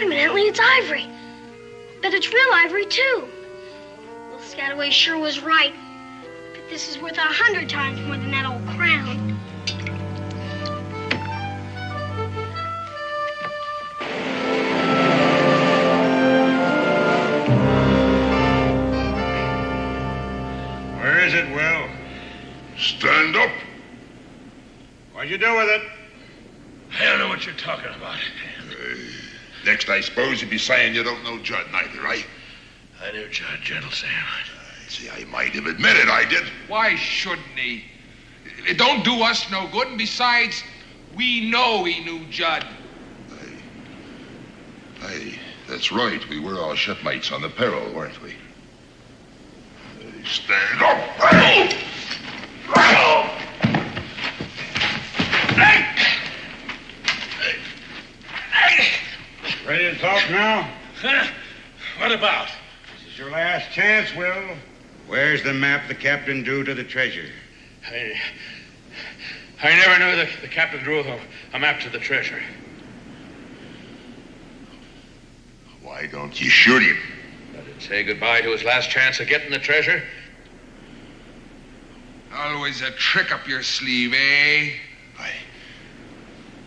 Evidently, it's ivory. Bet it's real ivory, too. Well, Scataway sure was right. But this is worth 100 times more than that old crown. it, Will? Stand up. What'd you do with it? I don't know what you're talking about. Next, I suppose you'd be saying you don't know Judd neither, right? I knew Judd, Gentle Sam. See, I might have admitted I did. Why shouldn't he? It don't do us no good, and besides, we know he knew Judd. Hey, that's right. We were all shipmates on the Peril, weren't we? Stand up. Ready to talk now? Huh? What about? This is your last chance, Will. Where's the map the captain drew to the treasure? I never knew the captain drew a map to the treasure. Why don't you shoot him? Let him say goodbye to his last chance of getting the treasure. Always a trick up your sleeve, eh?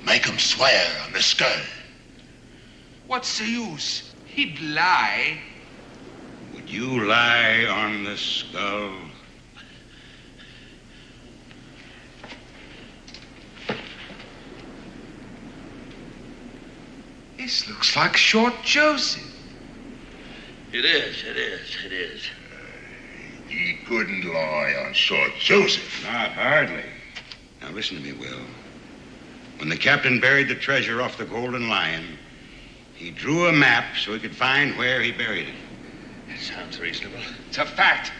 Make him swear on the skull. What's the use? He'd lie. Would you lie on the skull? This looks like Short Joseph. It is. He couldn't lie on Short Joseph. Not hardly. Now listen to me, Will. When the captain buried the treasure off the Golden Lion, he drew a map so he could find where he buried it. It sounds reasonable. It's a fact.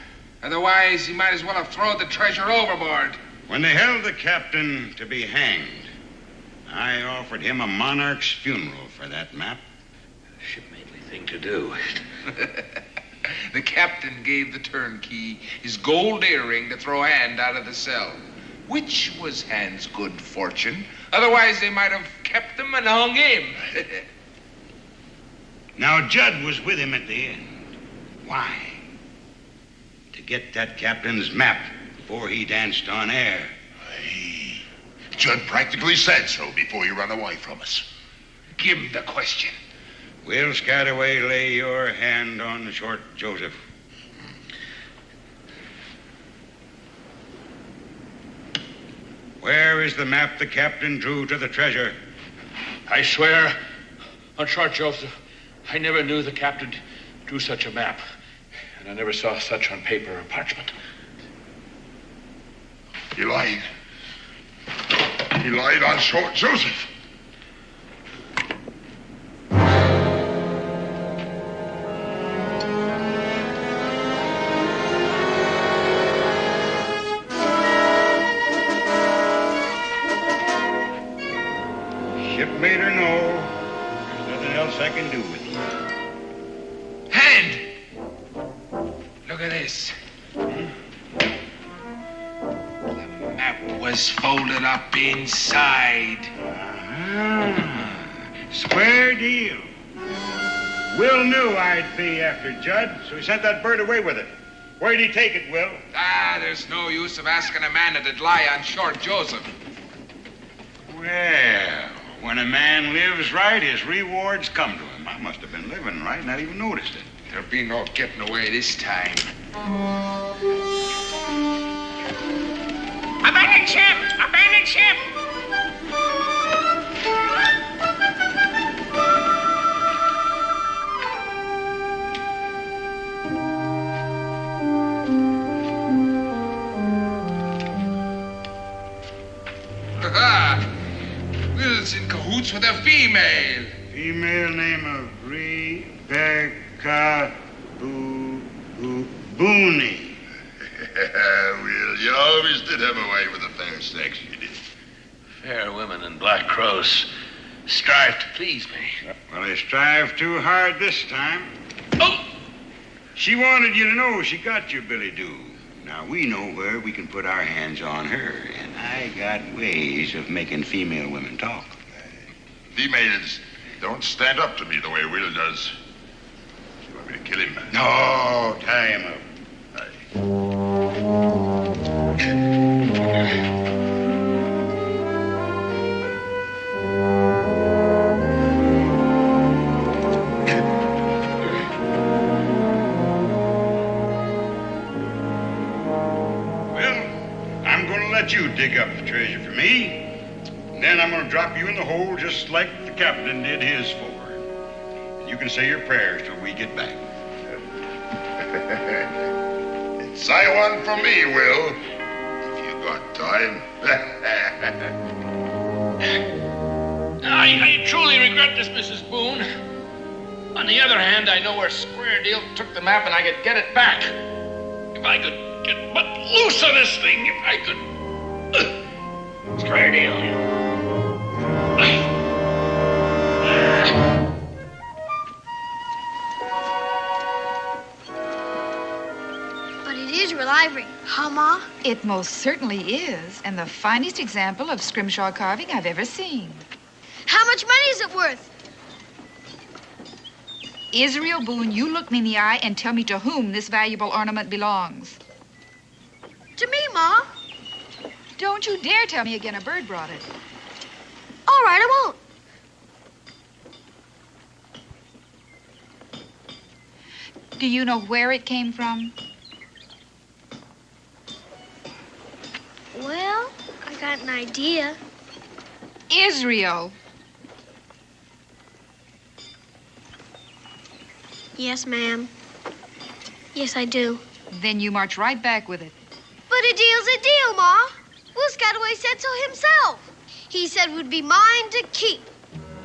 Otherwise, he might as well have thrown the treasure overboard. When they held the captain to be hanged, I offered him a monarch's funeral for that map. Shipmately thing to do. The captain gave the turnkey his gold earring to throw Hand out of the cell, which was Hand's good fortune. Otherwise, they might have kept him and hung him. Now, Judd was with him at the end. Why? To get that captain's map before he danced on air. Judd practically said so before you ran away from us. Give him the question. Will Scataway lay your hand on the Short Joseph? Where is the map the captain drew to the treasure? I swear on Short Joseph, I never knew the captain drew such a map. And I never saw such on paper or parchment. He lied. He lied on Short Joseph. Shipmate or no, there's nothing else I can do with you. Hand! Look at this. The map was folded up inside. Square deal. Will knew I'd be after Judd, so he sent that bird away with it. Where'd he take it, Will? There's no use of asking a man that'd lie on Short Joseph. Well, when a man lives right, his rewards come to him. I must have been living right, not even noticed it. There'll be no getting away this time. Abandon ship! Abandon ship! Will's in cahoots with a female. Female name of Rebecca Boone. Will, you always did have a way with the fair sex, you did. Fair women and black crows strive to please me. Well, they strive too hard this time. Oh! She wanted you to know she got you, Billy Doo. Now, we know where we can put our hands on her, and I got ways of making female women talk. Females don't stand up to me the way Will does. You want me to kill him? No, tie him up. let you dig up the treasure for me. And then I'm going to drop you in the hole just like the captain did his for. And you can say your prayers till we get back. Say one for me, Will, if you got time. I truly regret this, Mrs. Boone. On the other hand, I know where Square Deal took the map and I could get it back. If I could get but loose on this thing, if I could... Square Deal. But it is real ivory, huh, Ma? It most certainly is, and the finest example of scrimshaw carving I've ever seen. How much money is it worth? Israel Boone, you look me in the eye and tell me to whom this valuable ornament belongs. To me, Ma. Don't you dare tell me again a bird brought it. All right, I won't. Do you know where it came from? Well, I got an idea. Israel. Yes, ma'am. Yes, I do. Then you march right back with it. But a deal's a deal, Ma. Will Scataway said so himself. He said would be mine to keep.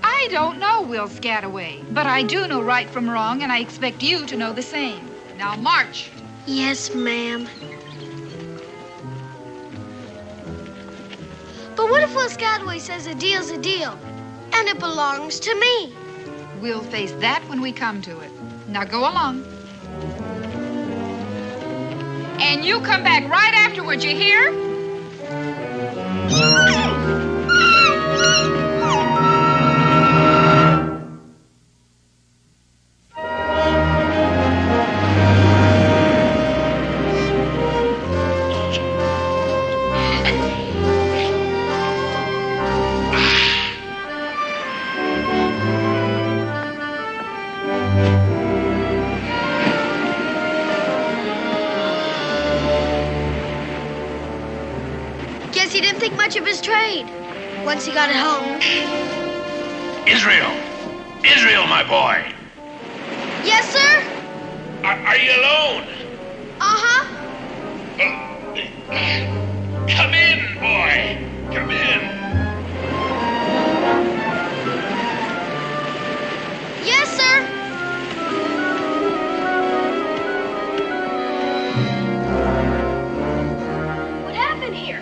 I don't know Will Scataway, but I do know right from wrong, and I expect you to know the same. Now march. Yes, ma'am. But what if Will Scataway says a deal's a deal, and it belongs to me? We'll face that when we come to it. Now go along. And you come back right afterwards, you hear? Guess he didn't think much of his trade once he got it home. Israel! Israel, my boy! Yes, sir? Are you alone? Uh-huh. Come in, boy! Come in! Yes, sir. What happened here?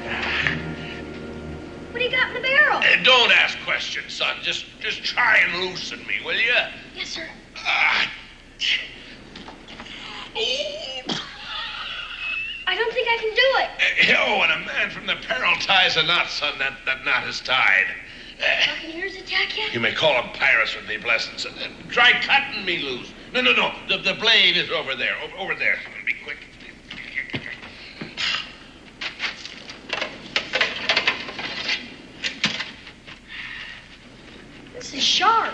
What do you got in the barrel? Don't ask questions, son. Just try and loosen me, will you? Yes, sir. I don't think I can do it. Oh, when a man from the peril ties a knot, son, that knot is tied. Buccaneers attack you? You may call them pirates with me blessings. Try cutting me loose. No. The blade is over there. Over there. Be quick. This is sharp.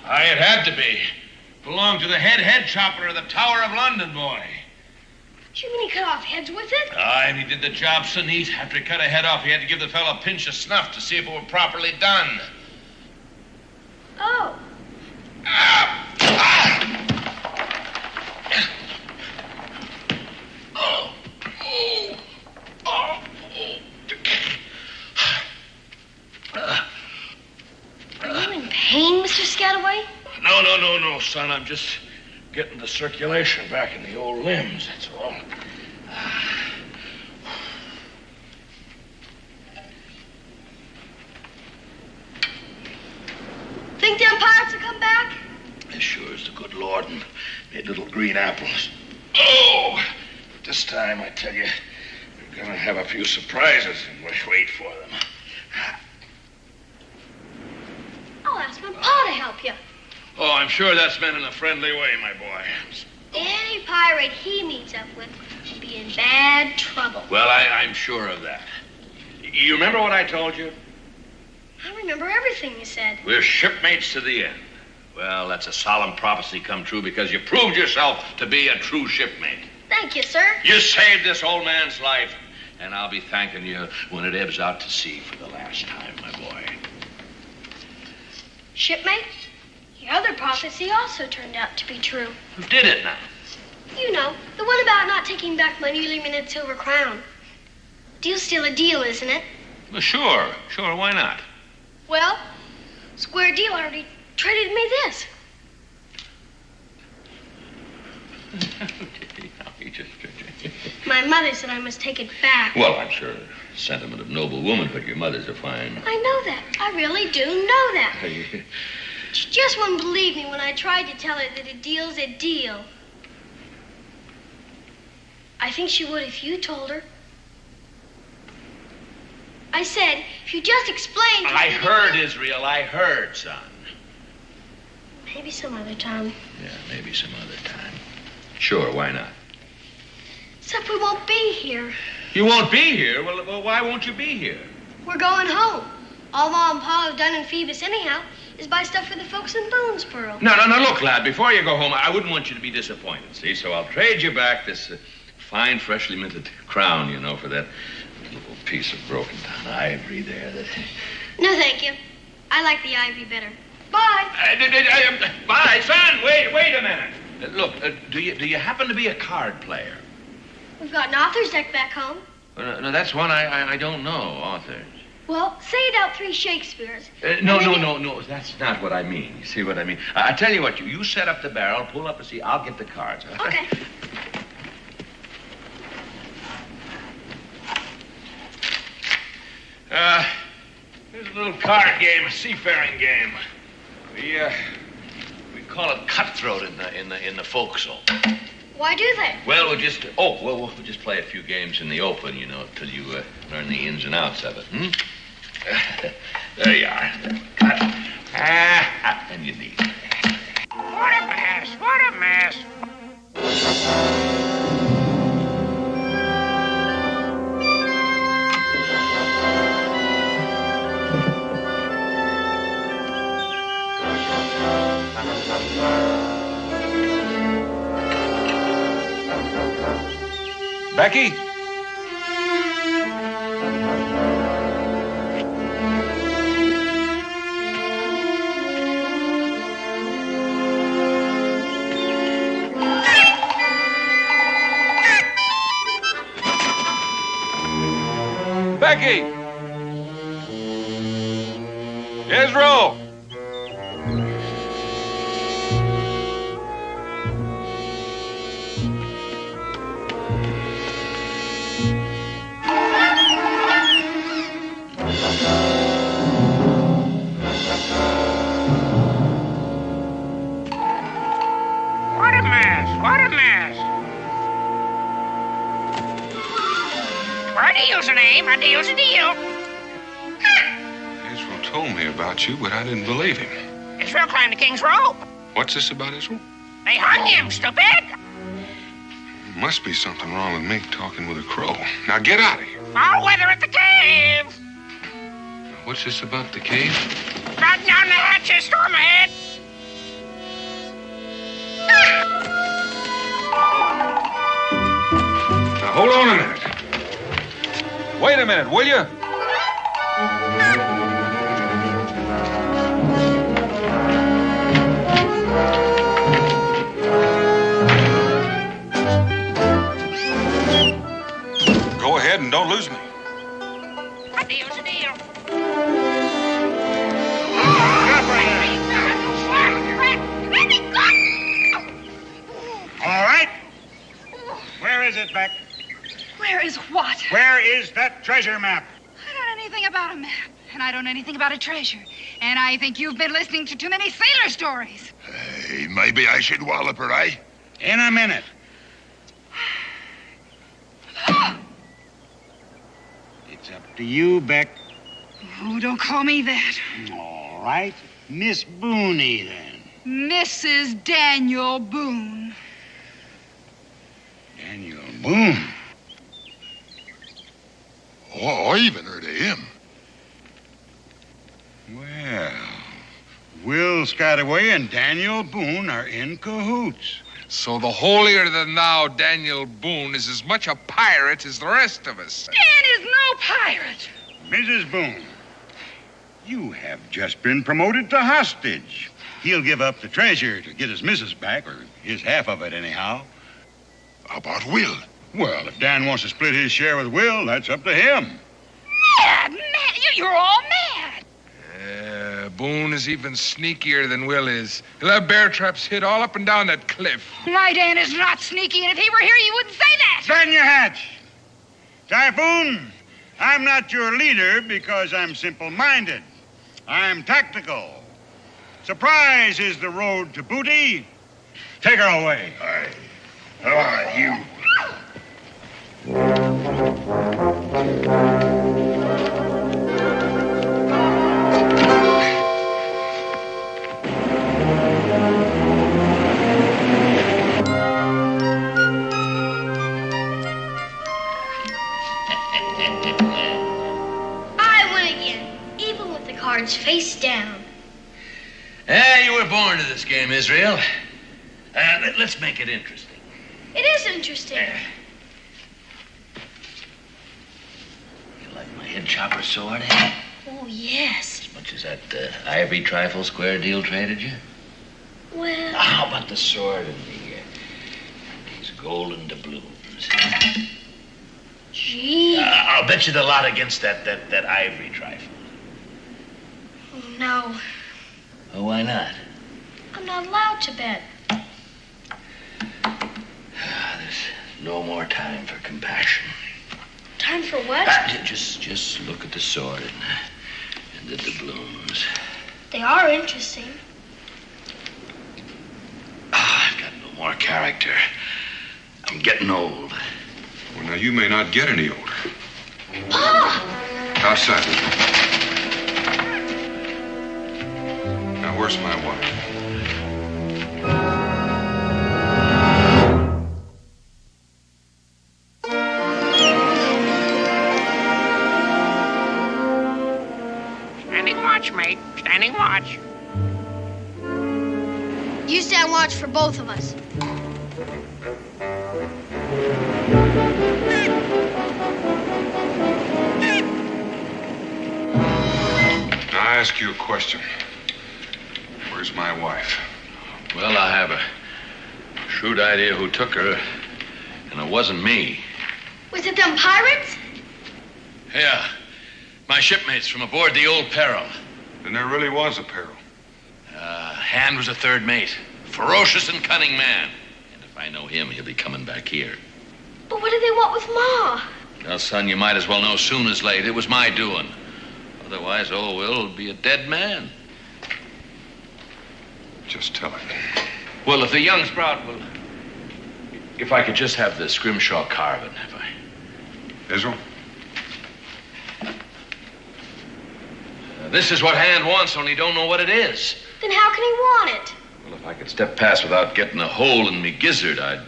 It had to be. Belonged to the head chopper of the Tower of London, boy. You mean he cut off heads with it? And he did the job so neat. After he cut a head off, he had to give the fellow a pinch of snuff to see if it were properly done. Oh. Are you in pain, Mr. Scataway? No, son. I'm just getting the circulation back in the old limbs, that's all. Think them pirates will come back? As sure as the good Lord and made little green apples. Oh! But this time, I tell you, you're gonna have a few surprises, and wait for them. I'll ask my pa to help you. Oh, I'm sure that's meant in a friendly way, my boy. Any pirate he meets up with will be in bad trouble. Well, I'm sure of that. You remember what I told you? I remember everything you said. We're shipmates to the end. Well, that's a solemn prophecy come true because you proved yourself to be a true shipmate. Thank you, sir. You saved this old man's life. And I'll be thanking you when it ebbs out to sea for the last time, my boy. Shipmate, your other prophecy also turned out to be true. Who did it now? You know, the one about not taking back my newly minted silver crown. Deal's still a deal, isn't it? Well, sure. Why not? Well, Square Deal already traded me this. My mother said I must take it back. Well, I'm sure sentiment of noble womanhood. Your mother's a fine... I know that. I really do know that. She just wouldn't believe me when I tried to tell her that a deal's a deal. I think she would if you told her. I said, if you just explained... I heard, Israel. I heard, son. Maybe some other time. Yeah, maybe some other time. Sure, why not? Except we won't be here. You won't be here? Well, why won't you be here? We're going home. All Ma and Pa have done in Phoebus anyhow is buy stuff for the folks in Boonesboro. No, look, lad, before you go home, I wouldn't want you to be disappointed, see? So I'll trade you back this fine, freshly minted crown, you know, for that little piece of broken down ivory there that... No, thank you. I like the ivory better. Bye. Bye, son. Wait a minute. Look, do you happen to be a card player? We've got an author's deck back home. No, that's one I don't know, authors. Well, say it out 3 Shakespeares. No, that's not what I mean. You see what I mean? I tell you what, you set up the barrel, pull up a seat, I'll get the cards. Okay. Here's a little card game, a seafaring game. We call it cutthroat in the forecastle. Why do they? Well, we'll just play a few games in the open, you know, till you learn the ins and outs of it. There you are. And you need it. What a mess! What a mess! Becky? Becky! Israel! What a mess! Well, a deal's a name, a deal's a deal. Israel told me about you, but I didn't believe him. Israel climbed the king's rope. What's this about Israel? They hung him, stupid. Must be something wrong with me talking with a crow. Now get out of here. All weather at the cave. What's this about the cave? Batten down the hatches, storm ahead. Now, hold on a minute. Wait a minute, will you? Go ahead and don't lose me. A deal's a deal. All right. Where is it, Beck? Where is what? Where is that treasure map? I don't know anything about a map, and I don't know anything about a treasure. And I think you've been listening to too many sailor stories. Hey, maybe I should wallop her, eh? In a minute. It's up to you, Beck. Oh, don't call me that. All right. Miss Booney, then. Mrs. Daniel Boone. Daniel Boone? Oh, I even heard of him. Well, Will Scataway and Daniel Boone are in cahoots. So the holier-than-thou Daniel Boone is as much a pirate as the rest of us. Dan is no pirate. Mrs. Boone, you have just been promoted to hostage. He'll give up the treasure to get his missus back, or his half of it anyhow. How about Will? Well, if Dan wants to split his share with Will, that's up to him. Mad. You're all mad. Boone is even sneakier than Will is. He'll have bear traps hid all up and down that cliff. My Dan is not sneaky, and if he were here, you wouldn't say that. Stand your hatch. Typhoon, I'm not your leader because I'm simple-minded. I'm tactical. Surprise is the road to booty. Take her away. All right, you. I win again, even with the cards face down. You were born to this game, Israel. Let's make it interesting. It is interesting. You like my head chopper sword, eh? Oh, yes. As much as that ivory trifle square deal traded you? Well... How about the sword and these golden doubloons? Gee. I'll bet you the lot against that ivory trifle. Oh, no. Oh, why not? I'm not allowed to bet. There's no more time for compassion. Time for what? Just look at the sword and the doubloons. They are interesting. I've got no more character. I'm getting old. Well, now, you may not get any older. Pa! Outside. Now, where's my wife? Standing watch, mate. Standing watch. You stand watch for both of us. Now, I ask you a question. Where's my wife? Well, I have a shrewd idea who took her, and it wasn't me. Was it them pirates? Yeah, my shipmates from aboard the old Peril. Then there really was a peril. Hand was a third mate. Ferocious and cunning man. And if I know him, he'll be coming back here. But what do they want with Ma? Well, son, you might as well know soon as late. It was my doing. Otherwise, old Will will be a dead man. Just tell it. Well, if the young sprout will... If I could just have the scrimshaw carving, if I... Israel? This is what Hand wants, only don't know what it is. Then how can he want it? Well, if I could step past without getting a hole in me gizzard, I'd...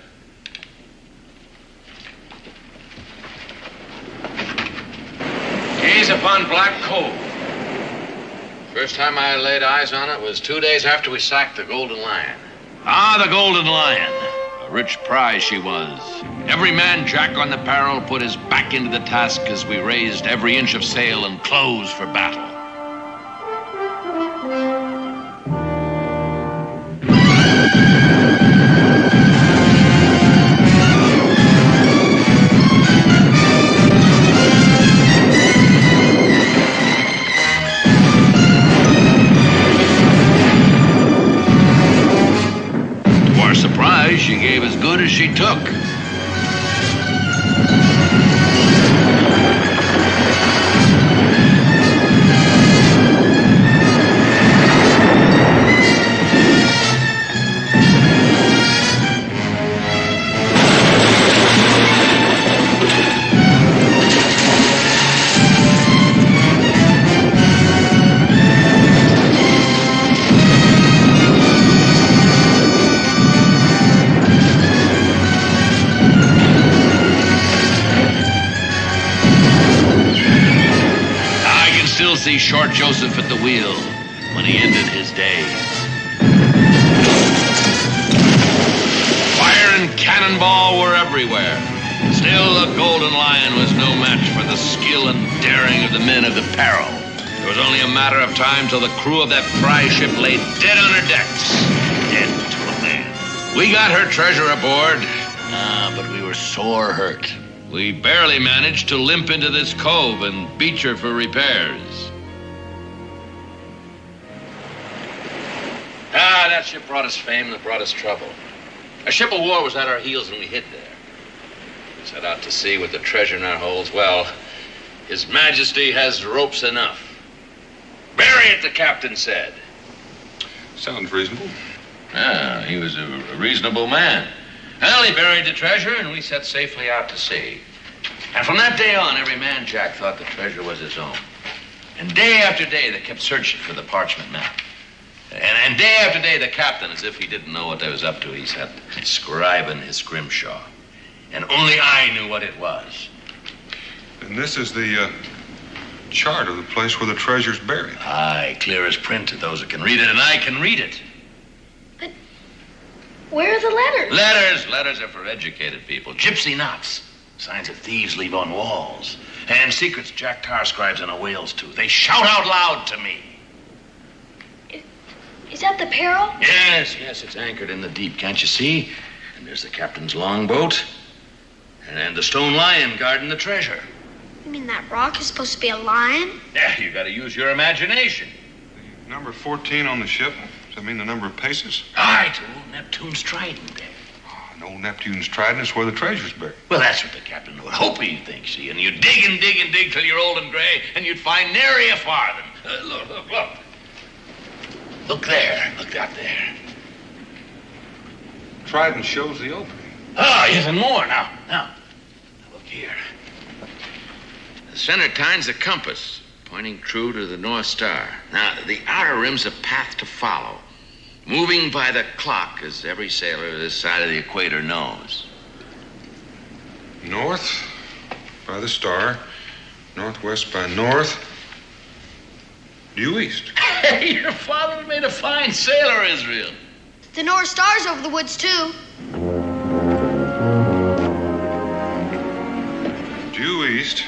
Gaze upon Black Cove. First time I laid eyes on it was 2 days after we sacked the Golden Lion. Ah, the Golden Lion. A rich prize she was. Every man Jack on the Peril put his back into the task as we raised every inch of sail and clothes for battle. She gave as good as she took. See Short Joseph at the wheel when he ended his days. cannonball were everywhere. Still, the Golden Lion was no match for the skill and daring of the men of the Peril. It was only a matter of time till the crew of that prize ship lay dead on her decks. Dead to a man. We got her treasure aboard. But we were sore hurt. We barely managed to limp into this cove and beach her for repairs. That ship brought us fame and it brought us trouble. A ship of war was at our heels and we hid there. We set out to sea with the treasure in our holds. Well, His Majesty has ropes enough. Bury it, the captain said. Sounds reasonable. He was a reasonable man. Well, he buried the treasure and we set safely out to sea. And from that day on, every man Jack thought the treasure was his own. And day after day, they kept searching for the parchment map. And day after day, the captain, as if he didn't know what they was up to, he sat scribing his scrimshaw. And only I knew what it was. And this is the chart of the place where the treasure's buried. Aye, clear as print to those that can read it, and I can read it. But where are the letters? Letters are for educated people. Gypsy knots. Signs that thieves leave on walls. And secrets Jack Tar scribes on a whale's tooth. They shout out loud to me. Is that the Peril? Yes, it's anchored in the deep, can't you see? And there's the captain's longboat. And the stone lion guarding the treasure. You mean that rock is supposed to be a lion? Yeah, you gotta use your imagination. Number 14 on the ship. Does that mean the number of paces? Aye, to old Neptune's trident. And old Neptune's trident is where the treasure's buried. Well, that's what the captain would hope he'd think, see. And you dig and dig and dig till you're old and gray, and you'd find nary a farthing. Look. Look there. Look out there. Trident shows the opening. Oh, even more now. Now, look here. The center time's the compass, pointing true to the North Star. Now, the outer rim's a path to follow, moving by the clock, as every sailor this side of the equator knows. North by the star, northwest by north, due east. Hey, your father made a fine sailor, Israel. The North Star's over the woods, too. Due east.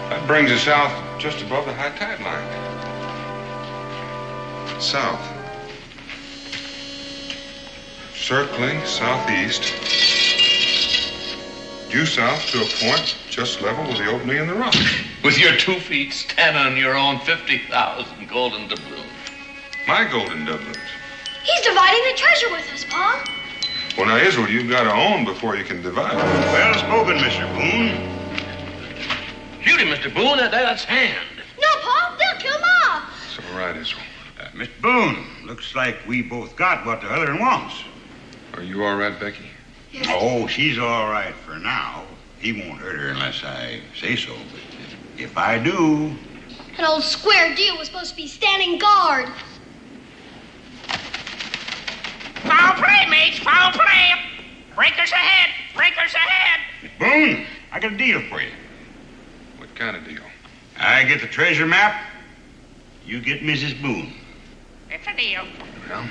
That brings us south just above the high tide line. South. Circling southeast. Due south to a point just level with the opening in the rock. With your 2 feet standing on your own 50,000 golden doubloons. My golden doubloons. He's dividing the treasure with us, Pa. Well, now, Israel, you've got to own before you can divide. Well spoken, Mr. Boone. Shoot him, Mr. Boone. That's hand. No, Pa. They'll kill Ma. It's all right, Israel. Mr. Boone, looks like we both got what the other one wants. Are you all right, Becky? Yes. Oh, she's all right for now. He won't hurt her unless I say so. But if I do... That old square deal was supposed to be standing guard. Foul play, mates, foul play. Breakers ahead, breakers ahead. Mr. Boone, I got a deal for you. What kind of deal? I get the treasure map. You get Mrs. Boone. It's a deal. Well,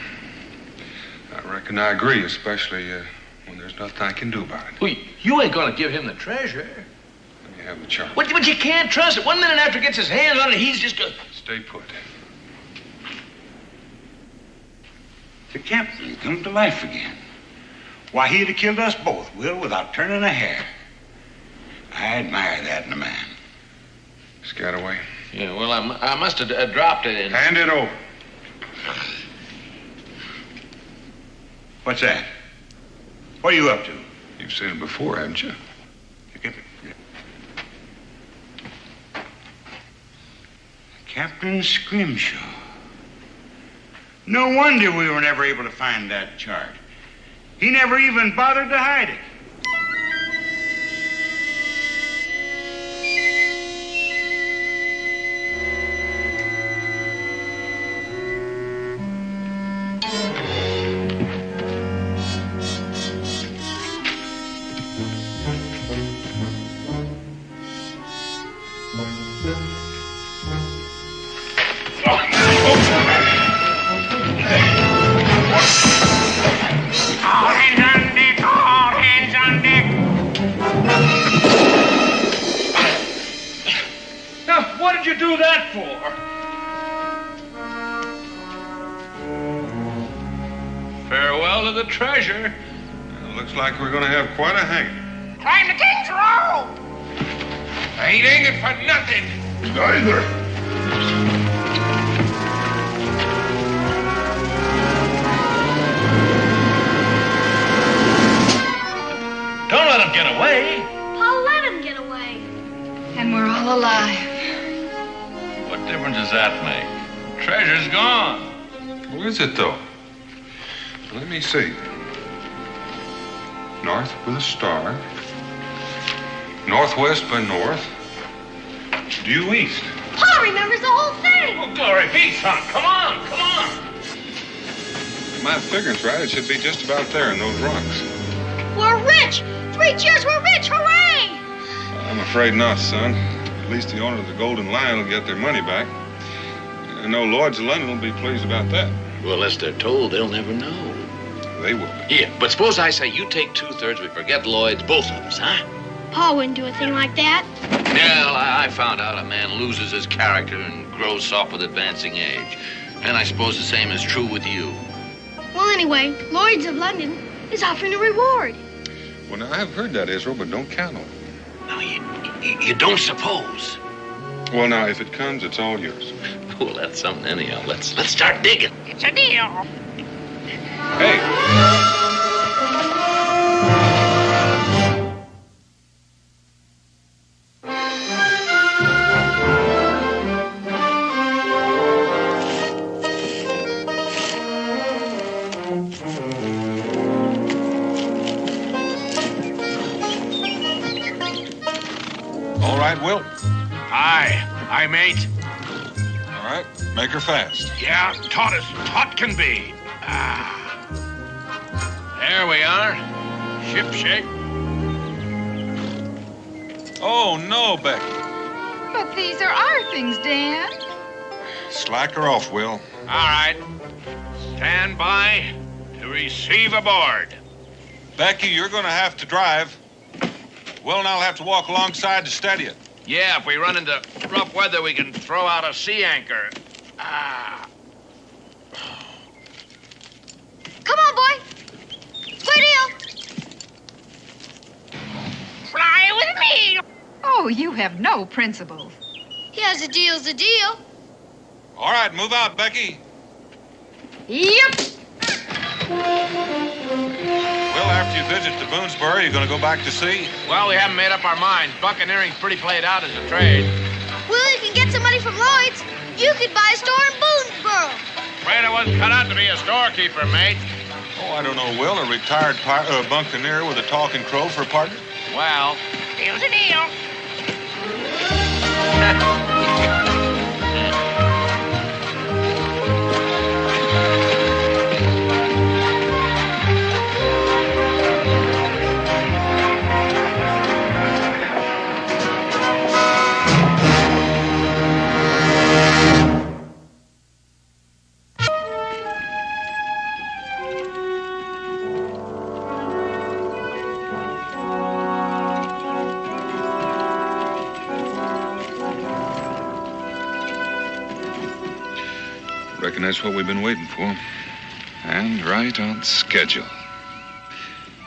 I reckon I agree, especially when there's nothing I can do about it. Well, you ain't gonna give him the treasure. Let me have the chart. But you can't trust it. 1 minute after he gets his hands on it, he's just gonna... Stay put. The captain come to life again. Why, he'd have killed us both, Will, without turning a hair. I admire that in a man. Scataway. Yeah, well, I must have dropped it in... Hand it over. What's that? What are you up to? You've seen it before, haven't you? Captain Scrimshaw. No wonder we were never able to find that chart. He never even bothered to hide it. All hands on do that for? Farewell to the treasure. Looks like we're going to have quite a hanging. Climb the king's rope. I ain't hanging for nothing. Neither. Don't let him get away. Paul let him get away. And we're all alive. What difference does that make? Treasure's gone. Where is it, though? Let me see. North with a star. Northwest by north. Due east. Paul remembers the whole thing. Oh, glory be, son. Come on, come on. If my figure's right, it should be just about there in those rocks. We're rich. 3 cheers, we're rich. Hooray! I'm afraid not, son. At least the owner of the Golden Lion will get their money back. I know Lloyd's of London will be pleased about that. Well, unless they're told, they'll never know. They will. Here, but suppose I say you take 2/3, we forget Lloyd's, both of us, huh? Paul wouldn't do a thing like that. Well, I found out a man loses his character and grows soft with advancing age. And I suppose the same is true with you. Well, anyway, Lloyd's of London is offering a reward. Well, now, I've heard that, Israel, but don't count on it. Now, you don't suppose. Well, now, if it comes, it's all yours. Well, that's something anyhow. Let's start digging. It's a deal. Hey. All right, Will. Aye, mate. All right, make her fast. Yeah, taut can be. There we are. Ship shape. Oh, no, Becky. But these are our things, Dan. Slack her off, Will. All right. Stand by to receive aboard. Becky, you're going to have to drive. Will and I'll have to walk alongside to steady it. Yeah, if we run into rough weather, we can throw out a sea anchor. Come on, boy. Square deal. Fly with me. Oh, you have no principles. Yes, a deal's a deal. All right, move out, Becky. Yep. Well, after you visit the Boonesboro, you're going to go back to sea? Well, we haven't made up our minds. Buccaneering's pretty played out as a trade. Well, you can get some money from Lloyd's. You could buy a store in Boonesboro. Afraid I wasn't cut out to be a storekeeper, mate. Oh, I don't know, Will. A retired buccaneer with a talking crow for a partner? Well. Deal's a deal. Reckon that's what we've been waiting for. And right on schedule.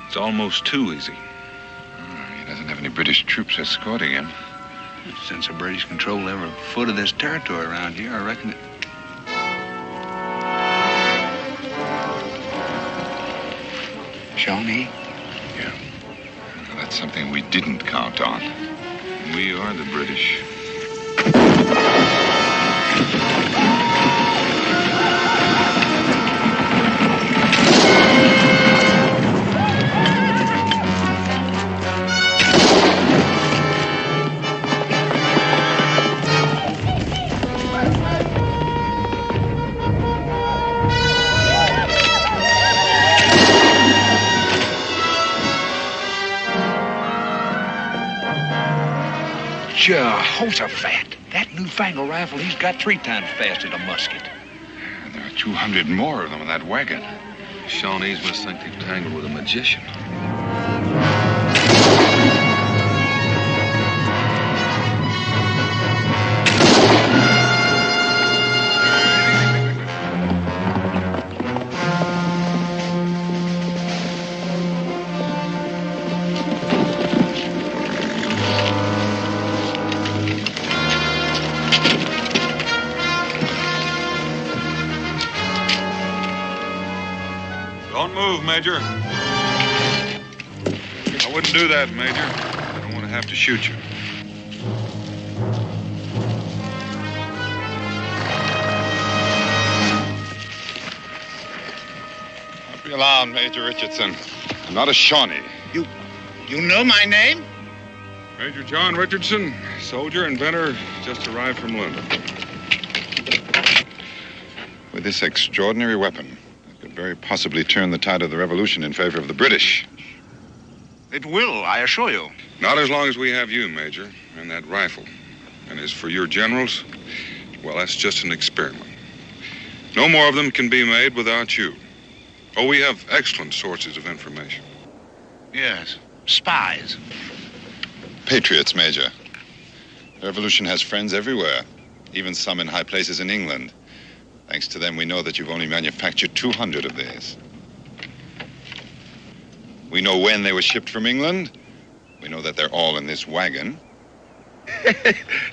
It's almost too easy. He doesn't have any British troops escorting him. Since the British control every foot of this territory around here, I reckon it... Shawnee? Yeah. Well, that's something we didn't count on. We are the British. Jehoshaphat. That newfangled rifle, he's got 3 times faster than a musket. There are 200 more of them in that wagon. Shawnees must think they've tangled with a magician. move, Major. I wouldn't do that, Major. I don't want to have to shoot you. Don't be alarmed, Major Richardson. I'm not a Shawnee. You know my name? Major John Richardson, soldier, inventor, just arrived from London. With this extraordinary weapon, it could very possibly turn the tide of the revolution in favor of the British. It will, I assure you. Not as long as we have you, Major, and that rifle. And as for your generals, well, that's just an experiment. No more of them can be made without you. Oh, we have excellent sources of information. Yes, spies. Patriots, Major. The revolution has friends everywhere, even some in high places in England. Thanks to them, we know that you've only manufactured 200 of these. We know when they were shipped from England. We know that they're all in this wagon.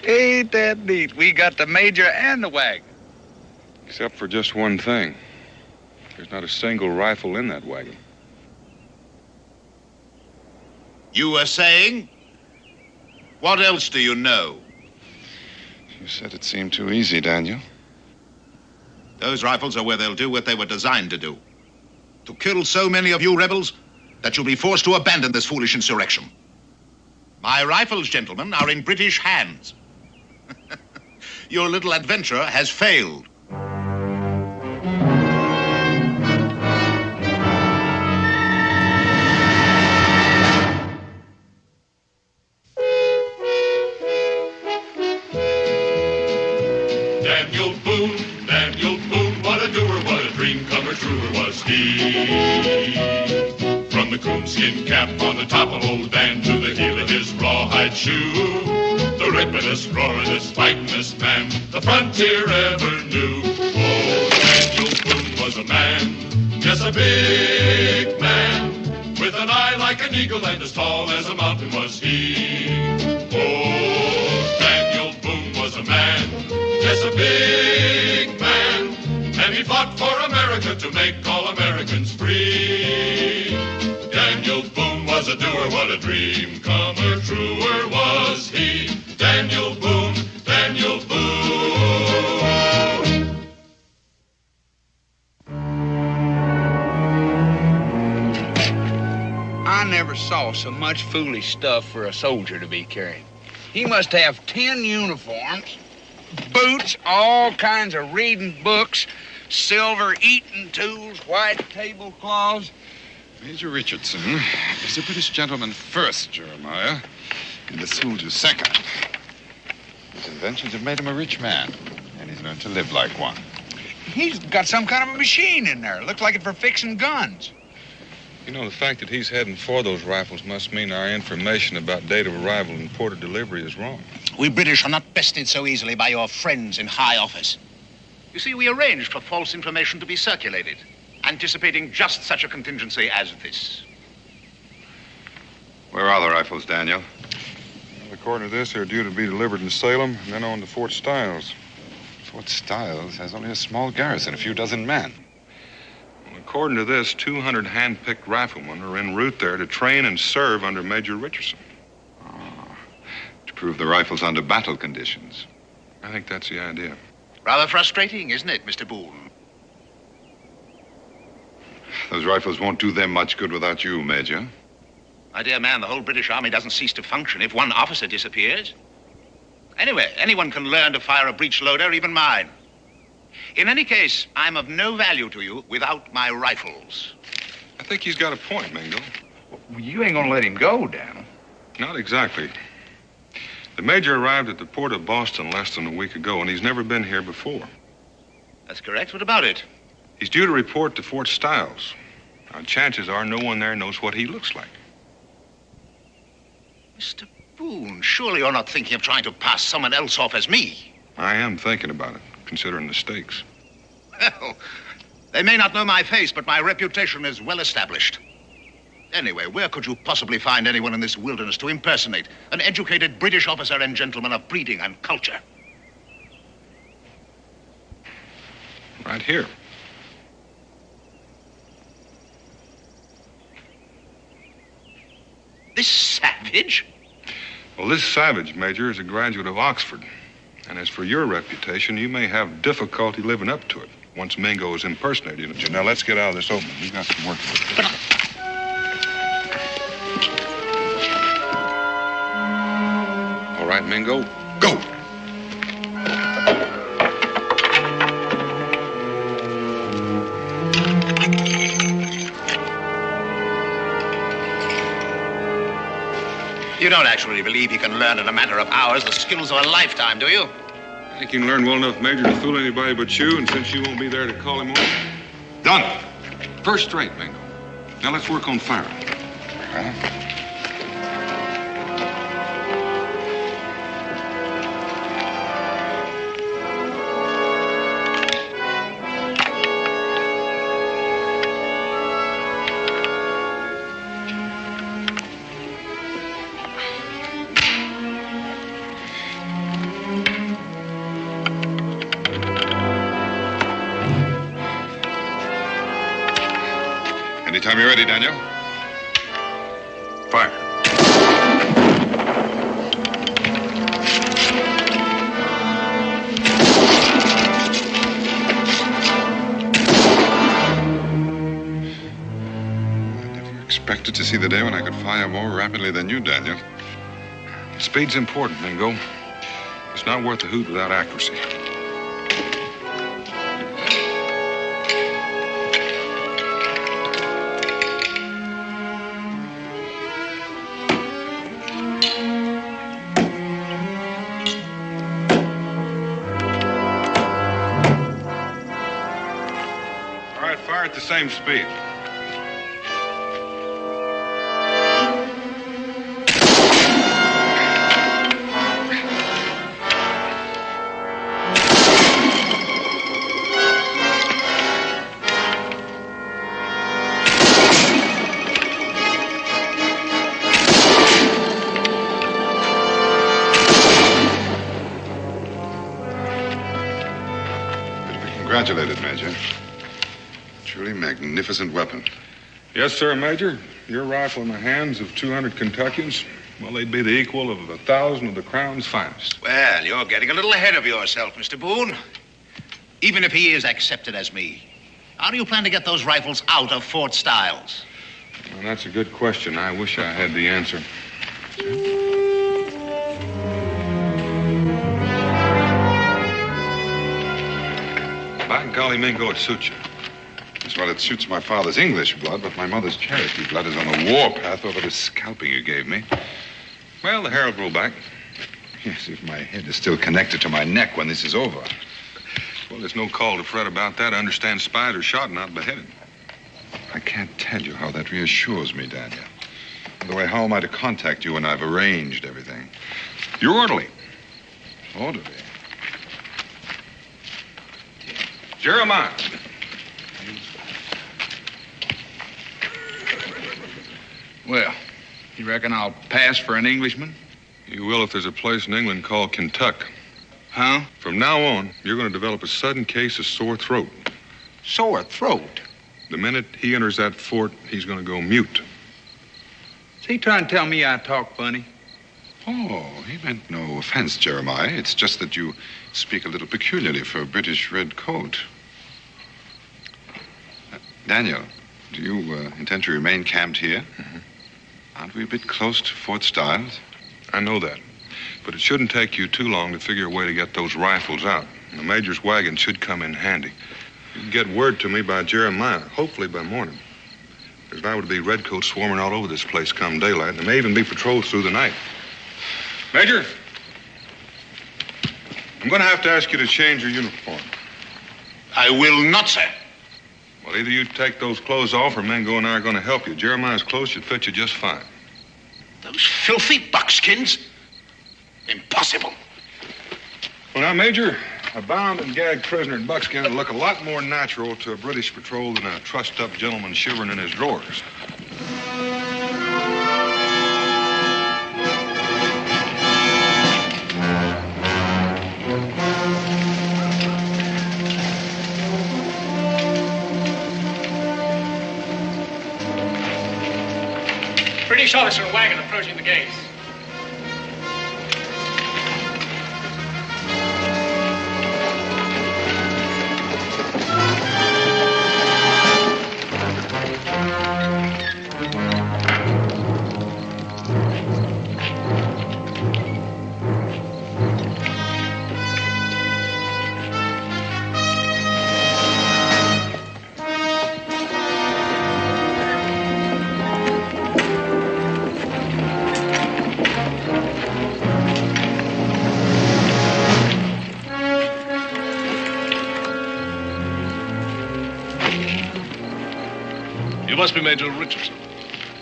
Ain't that neat? We got the Major and the wagon. Except for just one thing. There's not a single rifle in that wagon. You were saying? What else do you know? You said it seemed too easy, Daniel. Those rifles are where they'll do what they were designed to do. To kill so many of you rebels that you'll be forced to abandon this foolish insurrection. My rifles, gentlemen, are in British hands. Your little adventure has failed. Daniel Boone, what a doer, what a dream comer, truer was he. From the coonskin cap on the top of old Dan to the heel of his rawhide shoe, the rippin'est, roaring'est, fighting'est man the frontier ever knew. Oh, Daniel Boone was a man, yes, a big man, with an eye like an eagle and as tall as a mountain was he. Oh, Daniel Boone was a man, yes, a big man, and he fought for America to make all Americans free. Daniel Boone was a doer, what a dream comer, truer was he. Daniel Boone, Daniel Boone. I never saw so much foolish stuff for a soldier to be carrying. He must have 10 uniforms, boots, all kinds of reading books, silver eating tools, white tablecloths. Major Richardson is a British gentleman first, Jeremiah, and a soldier second. His inventions have made him a rich man, and he's learned to live like one. He's got some kind of a machine in there. Looks like it for fixing guns. You know, the fact that he's heading for those rifles must mean our information about date of arrival and port of delivery is wrong. We British are not bested so easily by your friends in high office. You see, we arranged for false information to be circulated, anticipating just such a contingency as this. Where are the rifles, Daniel? Well, according to this, they're due to be delivered in Salem and then on to Fort Stiles. Fort Stiles has only a small garrison, a few dozen men. Well, according to this, 200 hand-picked riflemen are en route there to train and serve under Major Richardson. To prove the rifles under battle conditions. I think that's the idea. Rather frustrating, isn't it, Mr. Boone? Those rifles won't do them much good without you, Major. My dear man, the whole British Army doesn't cease to function if one officer disappears. Anyway, anyone can learn to fire a breech loader, even mine. In any case, I'm of no value to you without my rifles. I think he's got a point, Mingo. Well, you ain't gonna let him go, Daniel. Not exactly. The Major arrived at the port of Boston less than a week ago, and he's never been here before. That's correct. What about it? He's due to report to Fort Stiles. Now, chances are no one there knows what he looks like. Mr. Boone, surely you're not thinking of trying to pass someone else off as me. I am thinking about it, considering the stakes. Well, they may not know my face, but my reputation is well established. Anyway, where could you possibly find anyone in this wilderness to impersonate an educated British officer and gentleman of breeding and culture? Right here. This savage? Well, this savage, Major, is a graduate of Oxford. And as for your reputation, you may have difficulty living up to it once Mingo is impersonating you. Now, let's get out of this opening. We've got some work to do. All right, Mingo, go. You don't actually believe he can learn in a matter of hours the skills of a lifetime, do you? I think he can learn well enough, Major, to fool anybody but you, and since you won't be there to call him on. Done. First rate, Mingo. Now let's work on firing. Anytime you're ready, Daniel. Fire. I never expected to see the day when I could fire more rapidly than you, Daniel. Speed's important, Mingo. It's not worth a hoot without accuracy. At the same speed. To be congratulated, Major. Truly magnificent weapon. Yes, sir, Major. Your rifle in the hands of 200 Kentuckians, well, they'd be the equal of 1,000 of the Crown's finest. Well, you're getting a little ahead of yourself, Mr. Boone. Even if he is accepted as me, how do you plan to get those rifles out of Fort Stiles? Well, that's a good question. I wish I had the answer. By golly, Mingo, it suits you. Well, it suits my father's English blood, but my mother's Cherokee blood is on the warpath over the scalping you gave me. Well, the hair will grow back. Yes, if my head is still connected to my neck when this is over. Well, there's no call to fret about that. I understand spies are shot, not beheaded. I can't tell you how that reassures me, Daniel. By the way, how am I to contact you when I've arranged everything? You're orderly. Orderly? Jeremiah. Well, you reckon I'll pass for an Englishman? You will if there's a place in England called Kentucky. Huh? From now on, you're going to develop a sudden case of sore throat. Sore throat? The minute he enters that fort, he's going to go mute. Is he trying to tell me I talk funny? Oh, he meant no offense, Jeremiah. It's just that you speak a little peculiarly for a British red coat. Daniel, do you intend to remain camped here? Mm-hmm. Aren't we a bit close to Fort Stiles? I know that. But it shouldn't take you too long to figure a way to get those rifles out. The Major's wagon should come in handy. You can get word to me by Jeremiah, hopefully by morning. There's liable to be redcoats swarming all over this place come daylight, and there may even be patrols through the night. Major, I'm going to have to ask you to change your uniform. I will not, sir. Well, either you take those clothes off or Mingo and I are going to help you. Jeremiah's clothes should fit you just fine. Those filthy buckskins? Impossible. Well, now, Major, a bound and gagged prisoner in buckskin would look a lot more natural to a British patrol than a trussed-up gentleman shivering in his drawers. Pretty British officer and wagon approaching the gates. You must be Major Richardson.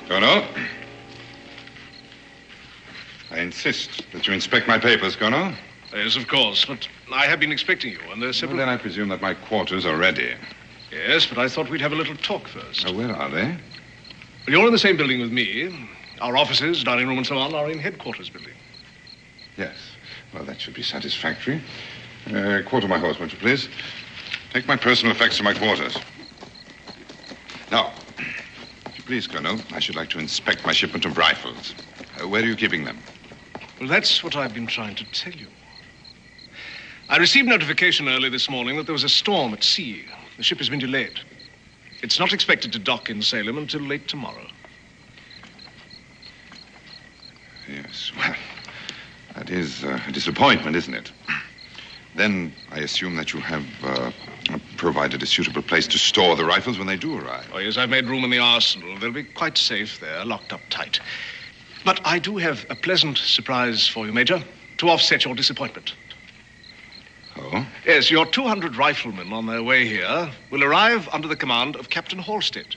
Colonel. I insist that you inspect my papers, Colonel. Yes, of course, but I have been expecting you, and there's several... Well, then I presume that my quarters are ready. Yes, but I thought we'd have a little talk first. Where are they? Well, you're in the same building with me. Our offices, dining room, and so on are in headquarters building. Yes. Well, that should be satisfactory. Quarter my horse, won't you, please? Take my personal effects to my quarters. Now, if you please, Colonel, I should like to inspect my shipment of rifles. Where are you keeping them? Well, that's what I've been trying to tell you. I received notification early this morning that there was a storm at sea. The ship has been delayed. It's not expected to dock in Salem until late tomorrow. Yes, well, that is a disappointment, isn't it? Then I assume that you have provided a suitable place to store the rifles when they do arrive. Oh, yes, I've made room in the arsenal. They'll be quite safe there, locked up tight. But I do have a pleasant surprise for you, Major, to offset your disappointment. Oh? Yes, your 200 riflemen on their way here will arrive under the command of Captain Halstead.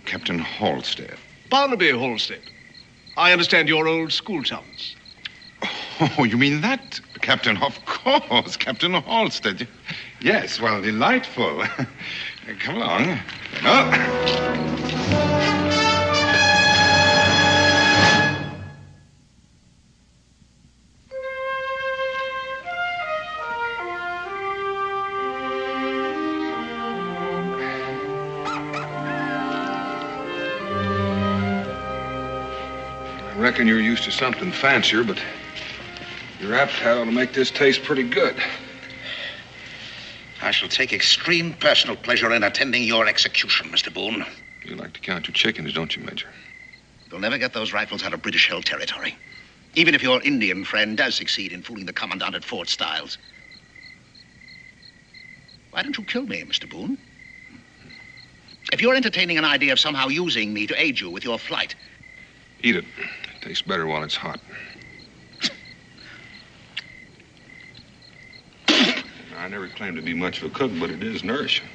Captain Halstead? Barnaby Halstead. I understand you're old school chums. Oh, you mean that? Captain, of course, Captain Halstead. Yes, well, delightful. Come along. I reckon you're used to something fancier, but your appetite ought to make this taste pretty good. I shall take extreme personal pleasure in attending your execution, Mr. Boone. You like to count your chickens, don't you, Major? You'll never get those rifles out of British-held territory. Even if your Indian friend does succeed in fooling the commandant at Fort Stiles. Why don't you kill me, Mr. Boone? If you're entertaining an idea of somehow using me to aid you with your flight... Eat it. It tastes better while it's hot. I never claimed to be much of a cook, but it is nourishing.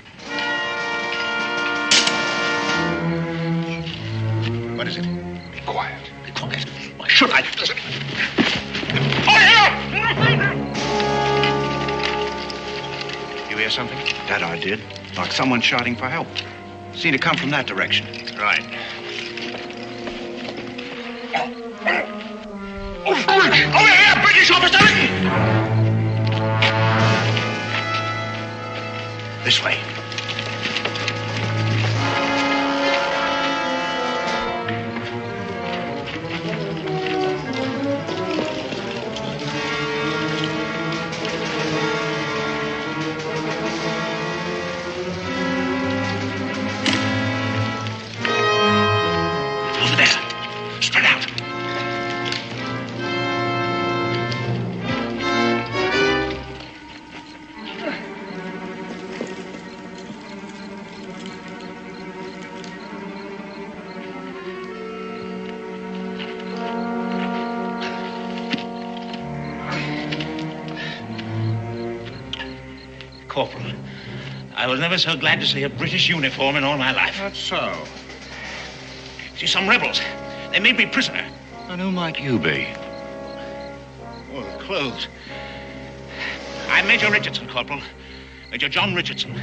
What is it? Be quiet. Be quiet. Why should I? Listen. You hear something? That I did. Like someone shouting for help. Seemed to come from that direction. Right. Over here, British officer! This way. Over there. Spread out. Corporal, I was never so glad to see a British uniform in all my life. That's so. See, some rebels. They made me prisoner. And who might you be? Oh, the clothes. I'm Major Richardson, Corporal. Major John Richardson.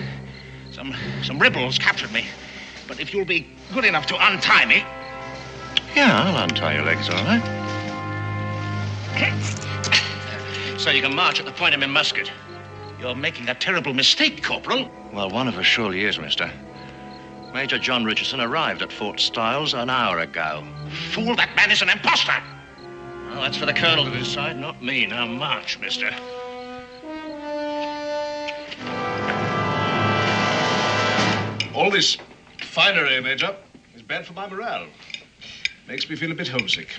Some rebels captured me. But if you'll be good enough to untie me... Yeah, I'll untie your legs, all right. So you can march at the point of my musket. You're making a terrible mistake, Corporal. Well, one of us surely is, mister. Major John Richardson arrived at Fort Stiles an hour ago. Fool, that man is an imposter. Well, that's for the colonel to decide, not me. Now march, mister. All this finery, Major, is bad for my morale. Makes me feel a bit homesick.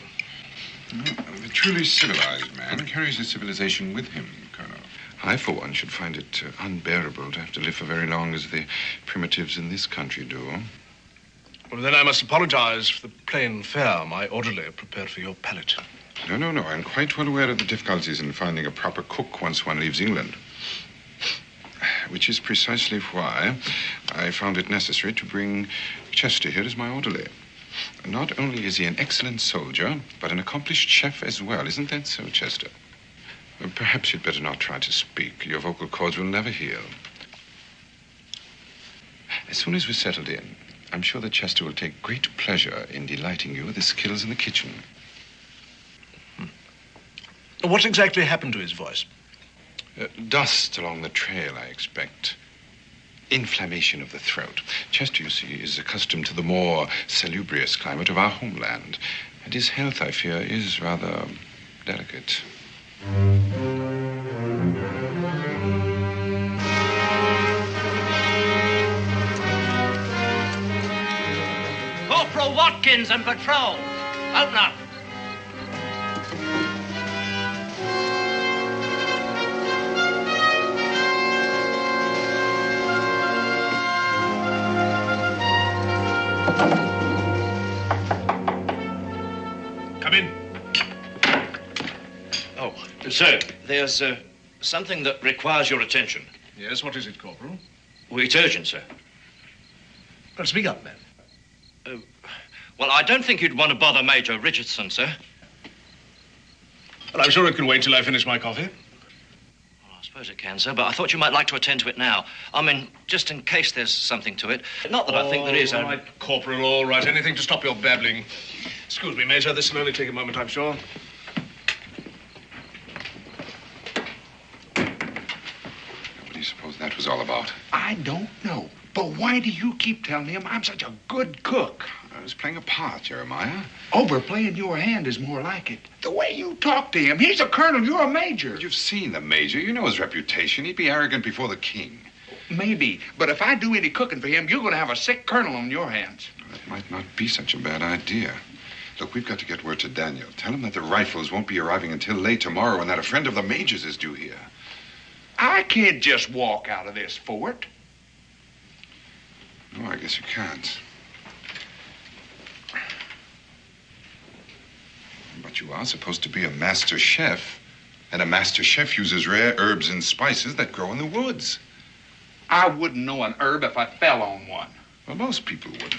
The truly civilized man carries his civilization with him, Colonel. I, for one, should find it unbearable to have to live for very long as the primitives in this country do. Well, then I must apologize for the plain fare my orderly prepared for your palate. No. I'm quite well aware of the difficulties in finding a proper cook once one leaves England. Which is precisely why I found it necessary to bring Chester here as my orderly. Not only is he an excellent soldier, but an accomplished chef as well. Isn't that so, Chester? Perhaps you'd better not try to speak. Your vocal cords will never heal. As soon as we're settled in, I'm sure that Chester will take great pleasure in delighting you with his skills in the kitchen. What exactly happened to his voice? Dust along the trail, I expect. Inflammation of the throat. Chester, you see, is accustomed to the more salubrious climate of our homeland. And his health, I fear, is rather delicate. Corporal Watkins and patrol. Open up. Come in. Oh, sir, there's something that requires your attention. Yes, what is it, Corporal? Well, it's urgent, sir. Well, speak up, man. Well, I don't think you'd want to bother Major Richardson, sir. Well, I'm sure it can wait till I finish my coffee. Well, I suppose it can, sir, but I thought you might like to attend to it now. I mean, just in case there's something to it. Not that I think there is. All right, Corporal, all right. Anything to stop your babbling. Excuse me, Major. This will only take a moment, I'm sure. What do you suppose that was all about? I don't know. But why do you keep telling him I'm such a good cook? I was playing a part, Jeremiah. Overplaying your hand is more like it. The way you talk to him, he's a colonel, you're a major. You've seen the major. You know his reputation. He'd be arrogant before the king. Maybe, but if I do any cooking for him, you're going to have a sick colonel on your hands. That might not be such a bad idea. Look, we've got to get word to Daniel. Tell him that the rifles won't be arriving until late tomorrow and that a friend of the major's is due here. I can't just walk out of this fort. No, I guess you can't. But you are supposed to be a master chef, and a master chef uses rare herbs and spices that grow in the woods. I wouldn't know an herb if I fell on one. Well, most people wouldn't.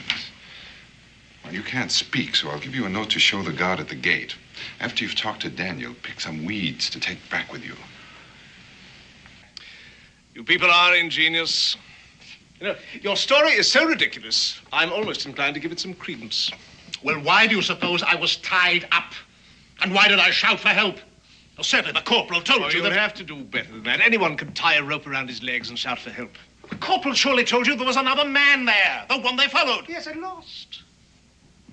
Well, you can't speak, so I'll give you a note to show the guard at the gate. After you've talked to Daniel, pick some weeds to take back with you. You people are ingenious. You know, your story is so ridiculous, I'm almost inclined to give it some credence. Well, why do you suppose I was tied up? And why did I shout for help? Well, certainly the corporal told you that... that... have to do better than that. Anyone can tie a rope around his legs and shout for help. The corporal surely told you there was another man there, the one they followed. Yes, and lost.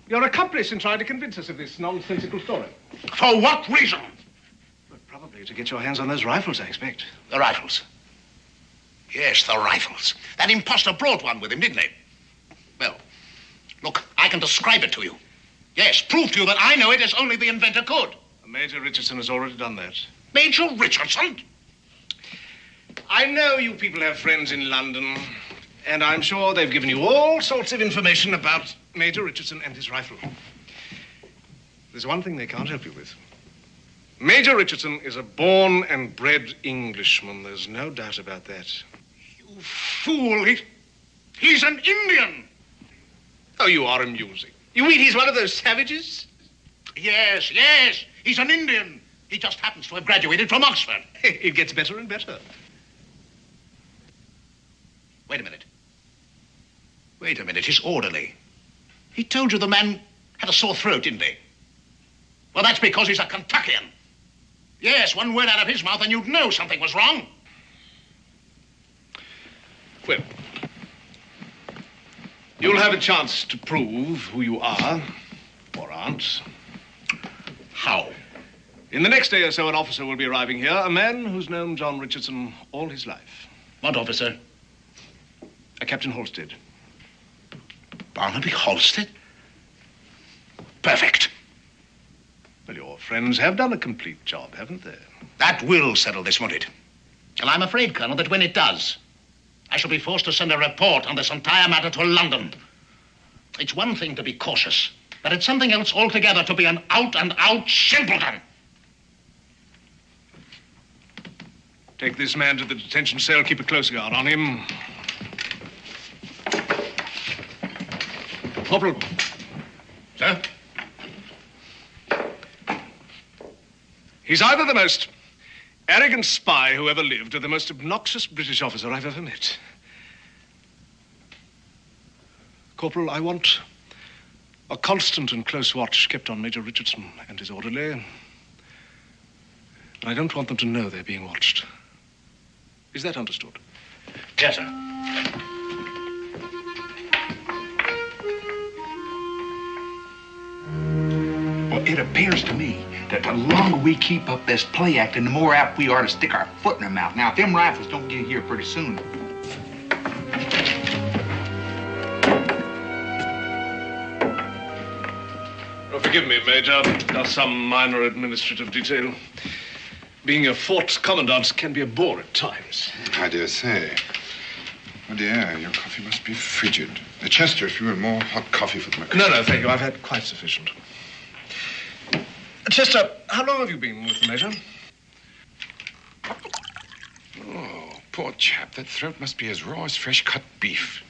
Your accomplice in trying to convince us of this nonsensical story. For what reason? Well, probably to get your hands on those rifles, I expect. The rifles? Yes, the rifles. That imposter brought one with him, didn't he? Well, look, I can describe it to you. Yes, prove to you that I know it as only the inventor could. Major Richardson has already done that. Major Richardson? I know you people have friends in London, and I'm sure they've given you all sorts of information about Major Richardson and his rifle. There's one thing they can't help you with. Major Richardson is a born and bred Englishman. There's no doubt about that. You fool. He's an Indian. Oh, you are amusing. You mean he's one of those savages? Yes. He's an Indian. He just happens to have graduated from Oxford. It gets better and better. Wait a minute. His orderly. He told you the man had a sore throat, didn't he? Well, that's because he's a Kentuckian. Yes, one word out of his mouth and you'd know something was wrong. Well, You'll have a chance to prove who you are, or aren't. How? In the next day or so, an officer will be arriving here, a man who's known John Richardson all his life. What officer? A Captain Halstead. Barnaby Halstead? Perfect. Well, your friends have done a complete job, haven't they? That will settle this, won't it? And I'm afraid, Colonel, that when it does, I shall be forced to send a report on this entire matter to London. It's one thing to be cautious, but it's something else altogether to be an out-and-out simpleton. Take this man to the detention cell. Keep a close guard on him. Corporal. Sir? He's either the most arrogant spy who ever lived or the most obnoxious British officer I've ever met. Corporal, I want a constant and close watch kept on Major Richardson and his orderly. But I don't want them to know they're being watched. Is that understood? Yes, sir. Well, it appears to me that the longer we keep up this play acting, the more apt we are to stick our foot in their mouth. Now, if them rifles don't get here pretty soon. Oh, forgive me, Major. Just some minor administrative detail. Being a fort's commandant can be a bore at times. I dare say. Oh, dear, your coffee must be frigid. Chester, if you want more hot coffee for the McCoy. No, thank you. I've had quite sufficient. Chester, how long have you been with the Major? Oh, poor chap. That throat must be as raw as fresh-cut beef.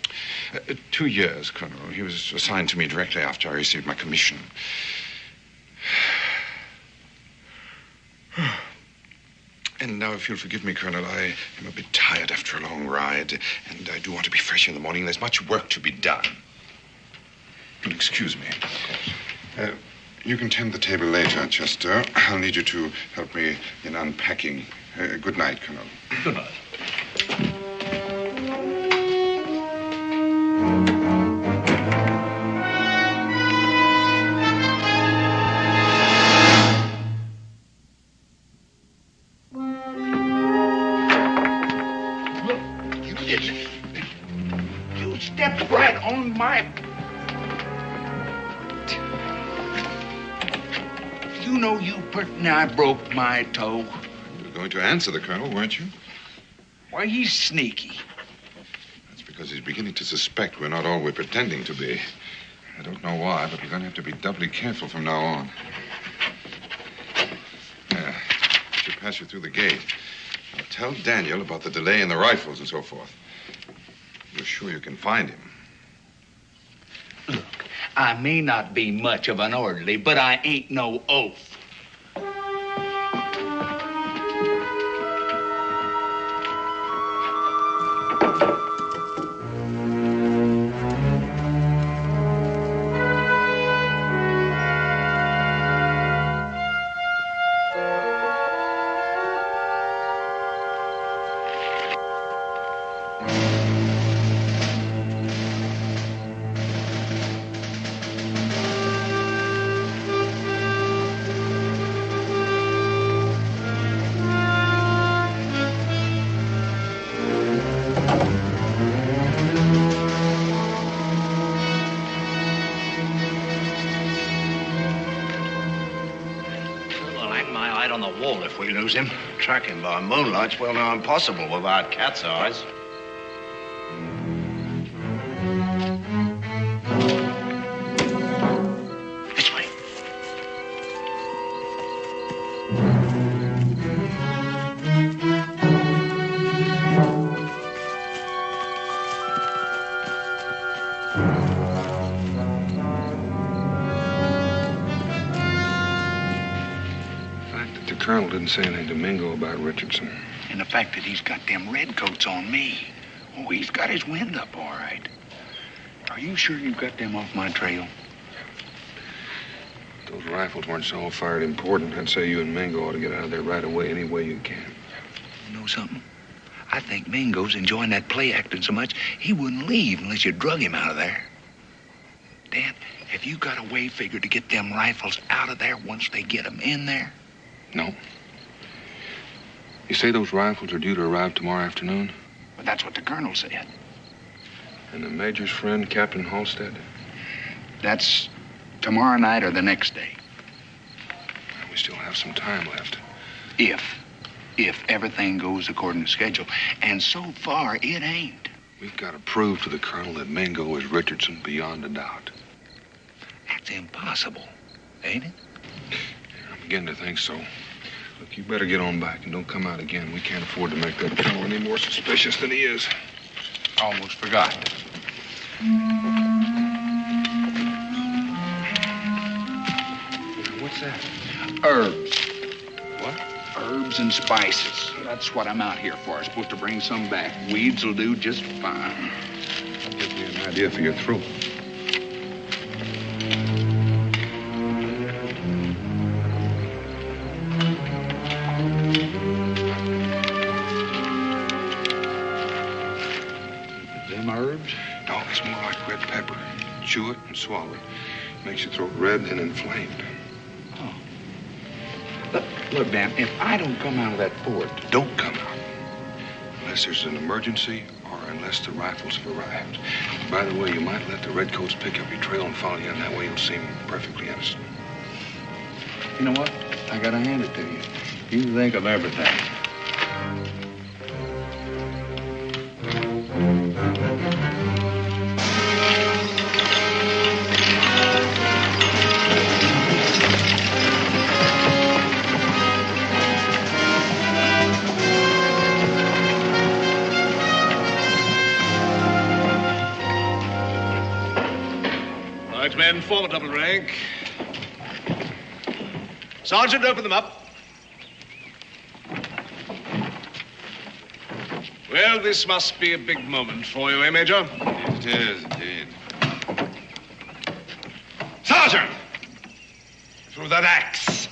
2 years, Colonel. He was assigned to me directly after I received my commission. And now, if you'll forgive me, Colonel, I am a bit tired after a long ride, and I do want to be fresh in the morning. There's much work to be done. You'll excuse me. You can tend the table later, Chester. I'll need you to help me in unpacking. Good night, Colonel. Good night. You stepped right on my... You know you pretty nigh broke my toe. You were going to answer the Colonel, weren't you? Why, he's sneaky. That's because he's beginning to suspect we're not all we're pretending to be. I don't know why, but we're going to have to be doubly careful from now on. I should pass you through the gate. Now, tell Daniel about the delay in the rifles and so forth. You're sure you can find him? Look, I may not be much of an orderly, but I ain't no oaf. Lose him. Track him by moonlight's well now impossible without cat's eyes. This way. The Colonel didn't say anything to Mingo about Richardson. And the fact that he's got them redcoats on me. Oh, he's got his wind up all right. Are you sure you got them off my trail? If those rifles weren't so fired important, I'd say you and Mingo ought to get out of there right away any way you can. You know something? I think Mingo's enjoying that play acting so much, he wouldn't leave unless you drug him out of there. Dan, have you got a way figured to get them rifles out of there once they get them in there? No. You say those rifles are due to arrive tomorrow afternoon? Well, that's what the colonel said. And the major's friend, Captain Halstead? That's tomorrow night or the next day. Well, we still have some time left. If everything goes according to schedule. And so far, it ain't. We've got to prove to the colonel that Mingo is Richardson beyond a doubt. That's impossible, ain't it? I'm beginning to think so. Look, you better get on back and don't come out again. We can't afford to make that colonel any more suspicious than he is. Almost forgot. What's that? Herbs. What? Herbs and spices. That's what I'm out here for. I'm supposed to bring some back. Weeds will do just fine. I'll give you an idea for your throat. Them herbs? No, it's more like red pepper. Chew it and swallow it. Makes your throat red and inflamed. Oh. Look, Dan, if I don't come out of that fort... Don't come out. Unless there's an emergency or unless the rifles have arrived. By the way, you might let the redcoats pick up your trail and follow you, and that way you'll seem perfectly innocent. You know what? I gotta hand it to you. You think of everything. Men, form a double rank. Sergeant, open them up. Well, this must be a big moment for you, eh, Major? It is, indeed. Sergeant! Through that axe.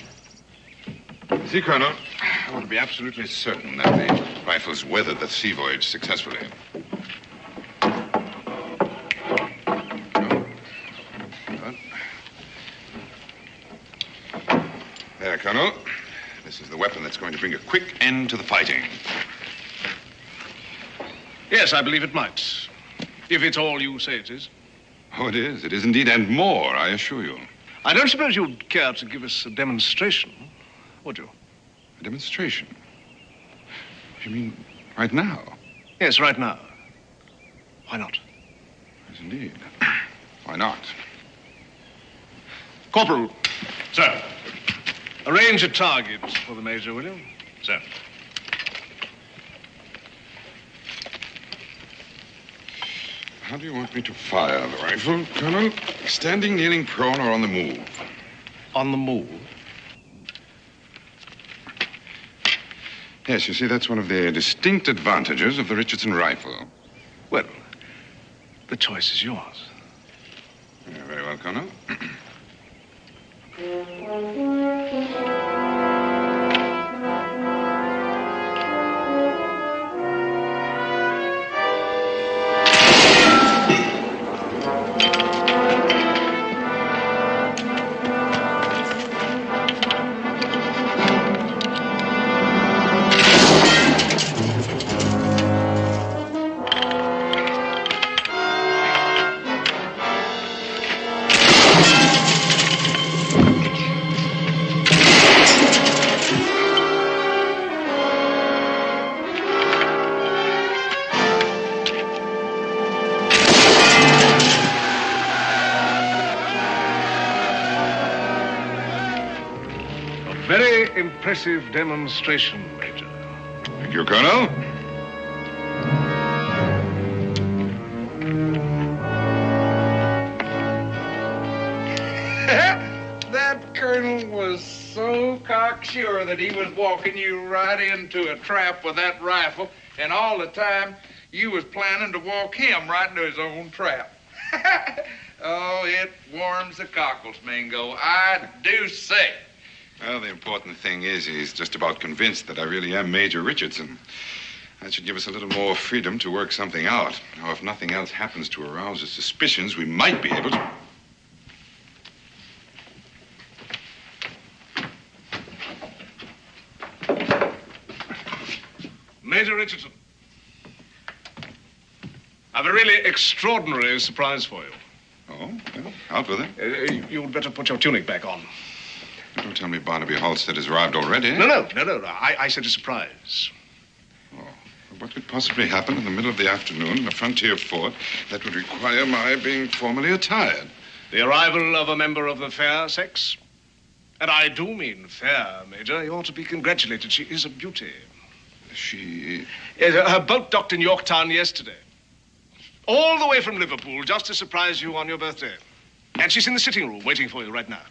See, Colonel, I want to be absolutely certain that the rifles weathered the sea voyage successfully. There, Colonel. This is the weapon that's going to bring a quick end to the fighting. Yes, I believe it might. If it's all you say it is. Oh, it is. It is indeed, and more, I assure you. I don't suppose you'd care to give us a demonstration, would you? A demonstration? You mean right now? Yes, right now. Why not? Yes, indeed. Why not? Corporal. Sir. Arrange a target for the Major, will you? Sir. How do you want me to fire the rifle, Colonel? Standing, kneeling, prone, or on the move? On the move? Yes, you see, that's one of the distinct advantages of the Richardson rifle. Well, the choice is yours. Yeah, very well, Colonel. Impressive demonstration, Major. Thank you, Colonel. That colonel was so cocksure that he was walking you right into a trap with that rifle, and all the time you was planning to walk him right into his own trap. Oh, it warms the cockles, Mingo. I do say. Well, the important thing is he's just about convinced that I really am Major Richardson. That should give us a little more freedom to work something out. Now, if nothing else happens to arouse his suspicions, we might be able to... Major Richardson. I've a really extraordinary surprise for you. Oh, well, out with it. You'd better put your tunic back on. Don't tell me Barnaby Halstead has arrived already. No. I said a surprise. What could possibly happen in the middle of the afternoon in a frontier fort that would require my being formally attired? The arrival of a member of the fair sex. And I do mean fair, Major. You ought to be congratulated. She is a beauty. She... Yes, her boat docked in Yorktown yesterday. All the way from Liverpool, just to surprise you on your birthday. And she's in the sitting room waiting for you right now.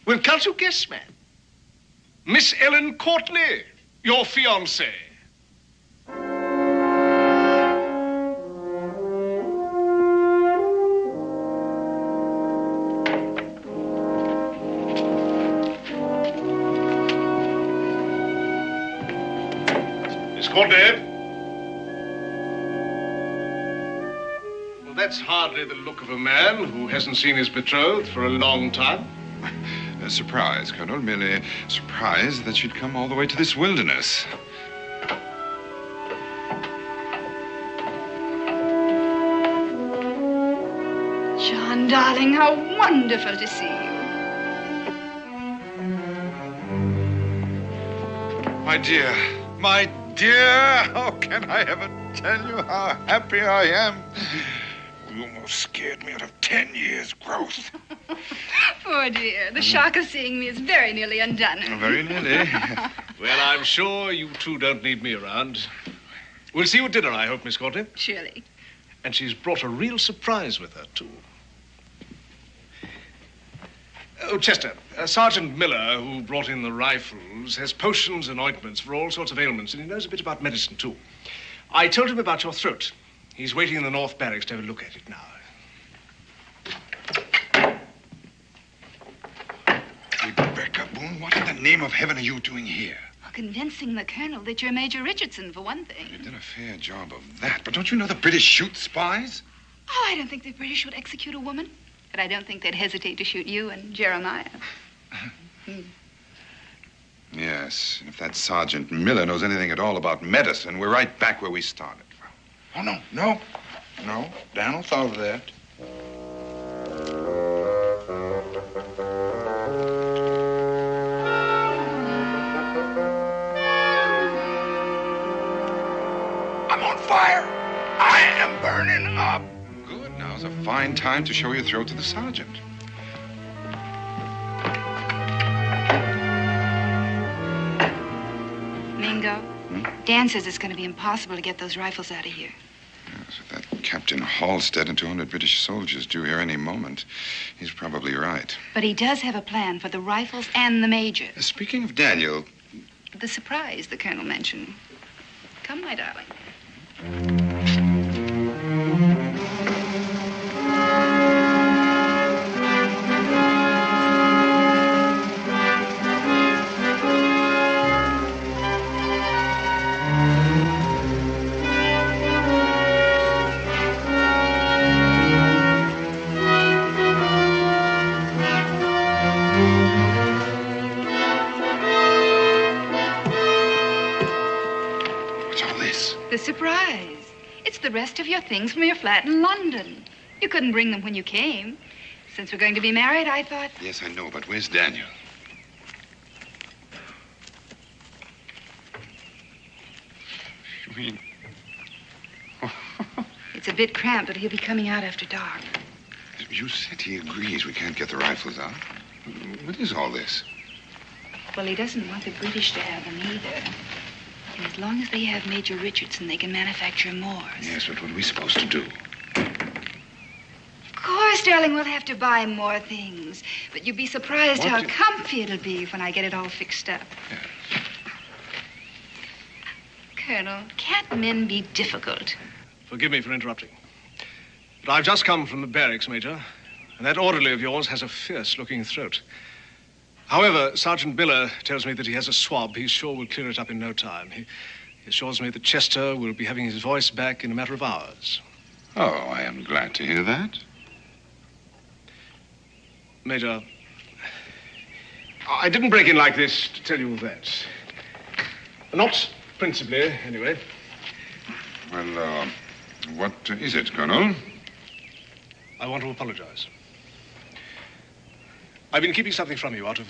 Well, can't you guess, man? Miss Ellen Courtney, your fiancée. Miss Courtney? Well, that's hardly the look of a man who hasn't seen his betrothed for a long time. A surprise, Colonel. Merely surprised that she'd come all the way to this wilderness. John, darling, how wonderful to see you. My dear, how can I ever tell you how happy I am? You almost scared me out of 10 years' growth. Poor dear. The shock of seeing me is very nearly undone. Very nearly. Well, I'm sure you two don't need me around. We'll see you at dinner, I hope, Miss Courtney. Surely. And she's brought a real surprise with her, too. Oh, Chester, Sergeant Miller, who brought in the rifles, has potions and ointments for all sorts of ailments, and he knows a bit about medicine, too. I told him about your throat. He's waiting in the North Barracks to have a look at it now. Rebecca Boone, what in the name of heaven are you doing here? Well, convincing the colonel that you're Major Richardson, for one thing. You did a fair job of that, but don't you know the British shoot spies? Oh, I don't think the British would execute a woman. But I don't think they'd hesitate to shoot you and Jeremiah. Yes, and if that Sergeant Miller knows anything at all about medicine, we're right back where we started. Oh, no. Dan will solve that. I'm on fire. I am burning up. Good. Now's a fine time to show your throat to the sergeant. Mingo, Dan says it's going to be impossible to get those rifles out of here. Yes, with that Captain Halstead and 200 British soldiers due here any moment, he's probably right. But he does have a plan for the rifles and the major. Speaking of Daniel... The surprise the colonel mentioned. Come, my darling. The surprise. It's the rest of your things from your flat in London. You couldn't bring them when you came. Since we're going to be married, I thought... Yes, I know, but where's Daniel? You mean... It's a bit cramped, but he'll be coming out after dark. You said he agrees we can't get the rifles out. What is all this? Well, he doesn't want the British to have them either. And as long as they have Major Richardson, they can manufacture more. Yes, but what are we supposed to do? Of course, darling, we'll have to buy more things. But you'd be surprised how comfy it'll be when I get it all fixed up. Yes. Colonel, can't men be difficult? Forgive me for interrupting. But I've just come from the barracks, Major, and that orderly of yours has a fierce-looking throat. However, Sergeant Miller tells me that he has a swab he's sure will clear it up in no time. He assures me that Chester will be having his voice back in a matter of hours. Oh, I am glad to hear that. Major, I didn't break in like this to tell you that. Not principally, anyway. Well, what is it, Colonel? I want to apologize. I've been keeping something from you out of,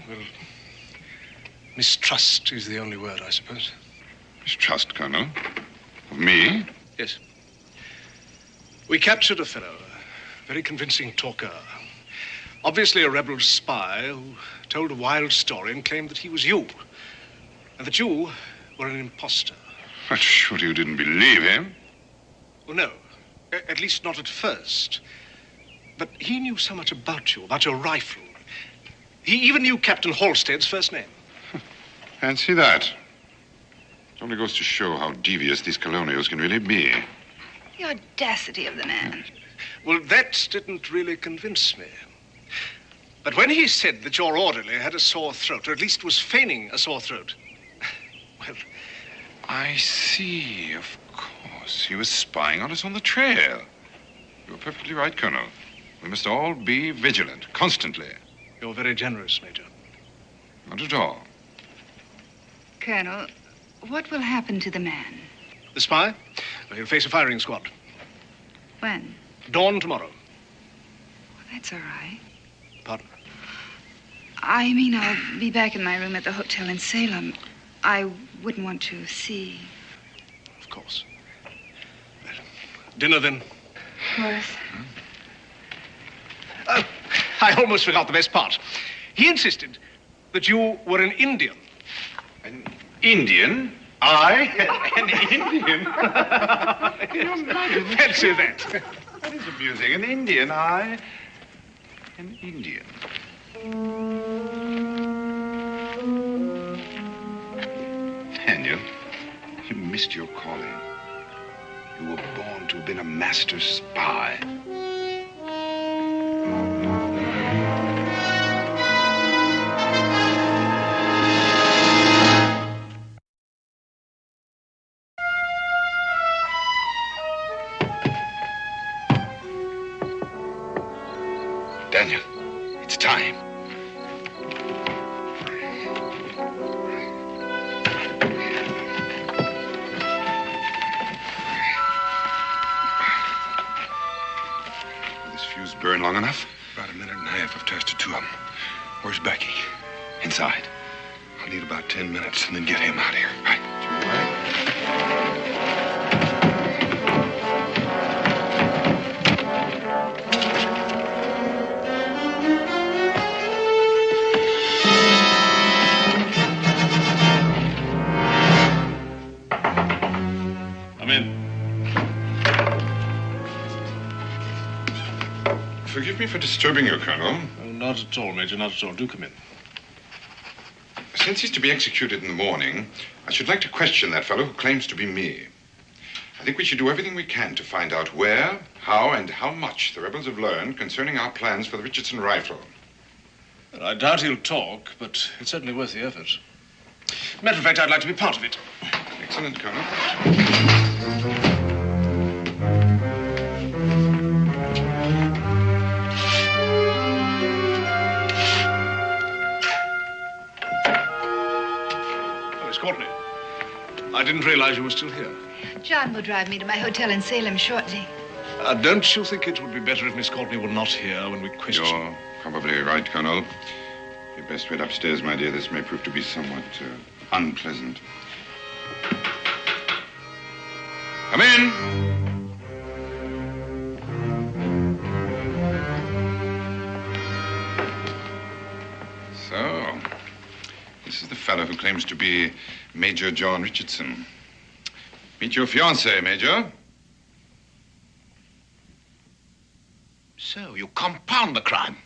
well, mistrust is the only word, I suppose. Mistrust, Colonel? Of me? Yes. We captured a fellow, a very convincing talker. Obviously a rebel spy who told a wild story and claimed that he was you. And that you were an imposter. But surely you didn't believe him? Well, no. At least not at first. But he knew so much about you, about your rifle. He even knew Captain Halstead's first name. Fancy that. It only goes to show how devious these colonials can really be. The audacity of the man. Well, that didn't really convince me. But when he said that your orderly had a sore throat, or at least was feigning a sore throat, well... I see, of course. He was spying on us on the trail. You're perfectly right, Colonel. We must all be vigilant, constantly. You're very generous, Major. Not at all. Colonel, what will happen to the man? The spy? Well, he'll face a firing squad. When? Dawn tomorrow. Well, that's all right. Pardon? I mean, I'll be back in my room at the hotel in Salem. I wouldn't want to see. Of course. Well, dinner, then? Horace. Oh, I almost forgot the best part. He insisted that you were an Indian. An Indian? I? An Indian? Can you imagine? Fancy that. That is amusing. An Indian, I? An Indian. Daniel, you missed your calling. You were born to have been a master spy. Daniel, it's time. Will this fuse burn long enough? About a minute and a half. I've tested two of them. Where's Becky? Inside. I'll need about 10 minutes and then get him out of here. Right. Come in. Forgive me for disturbing you, Colonel. Oh, not at all, Major, not at all. Do come in. Since he's to be executed in the morning, I should like to question that fellow who claims to be me. I think we should do everything we can to find out where, how, and how much the rebels have learned concerning our plans for the Richardson rifle. Well, I doubt he'll talk, but it's certainly worth the effort. Matter of fact, I'd like to be part of it. Excellent, Colonel. Miss Courtney, I didn't realize you were still here. John will drive me to my hotel in Salem shortly. Don't you think it would be better if Miss Courtney were not here when we question? You're probably right, Colonel. You'd best wait upstairs, my dear. This may prove to be somewhat unpleasant. Come in. So, this is the fellow who claims to be Major John Richardson. Meet your fiancée, Major. So, you compound the crime.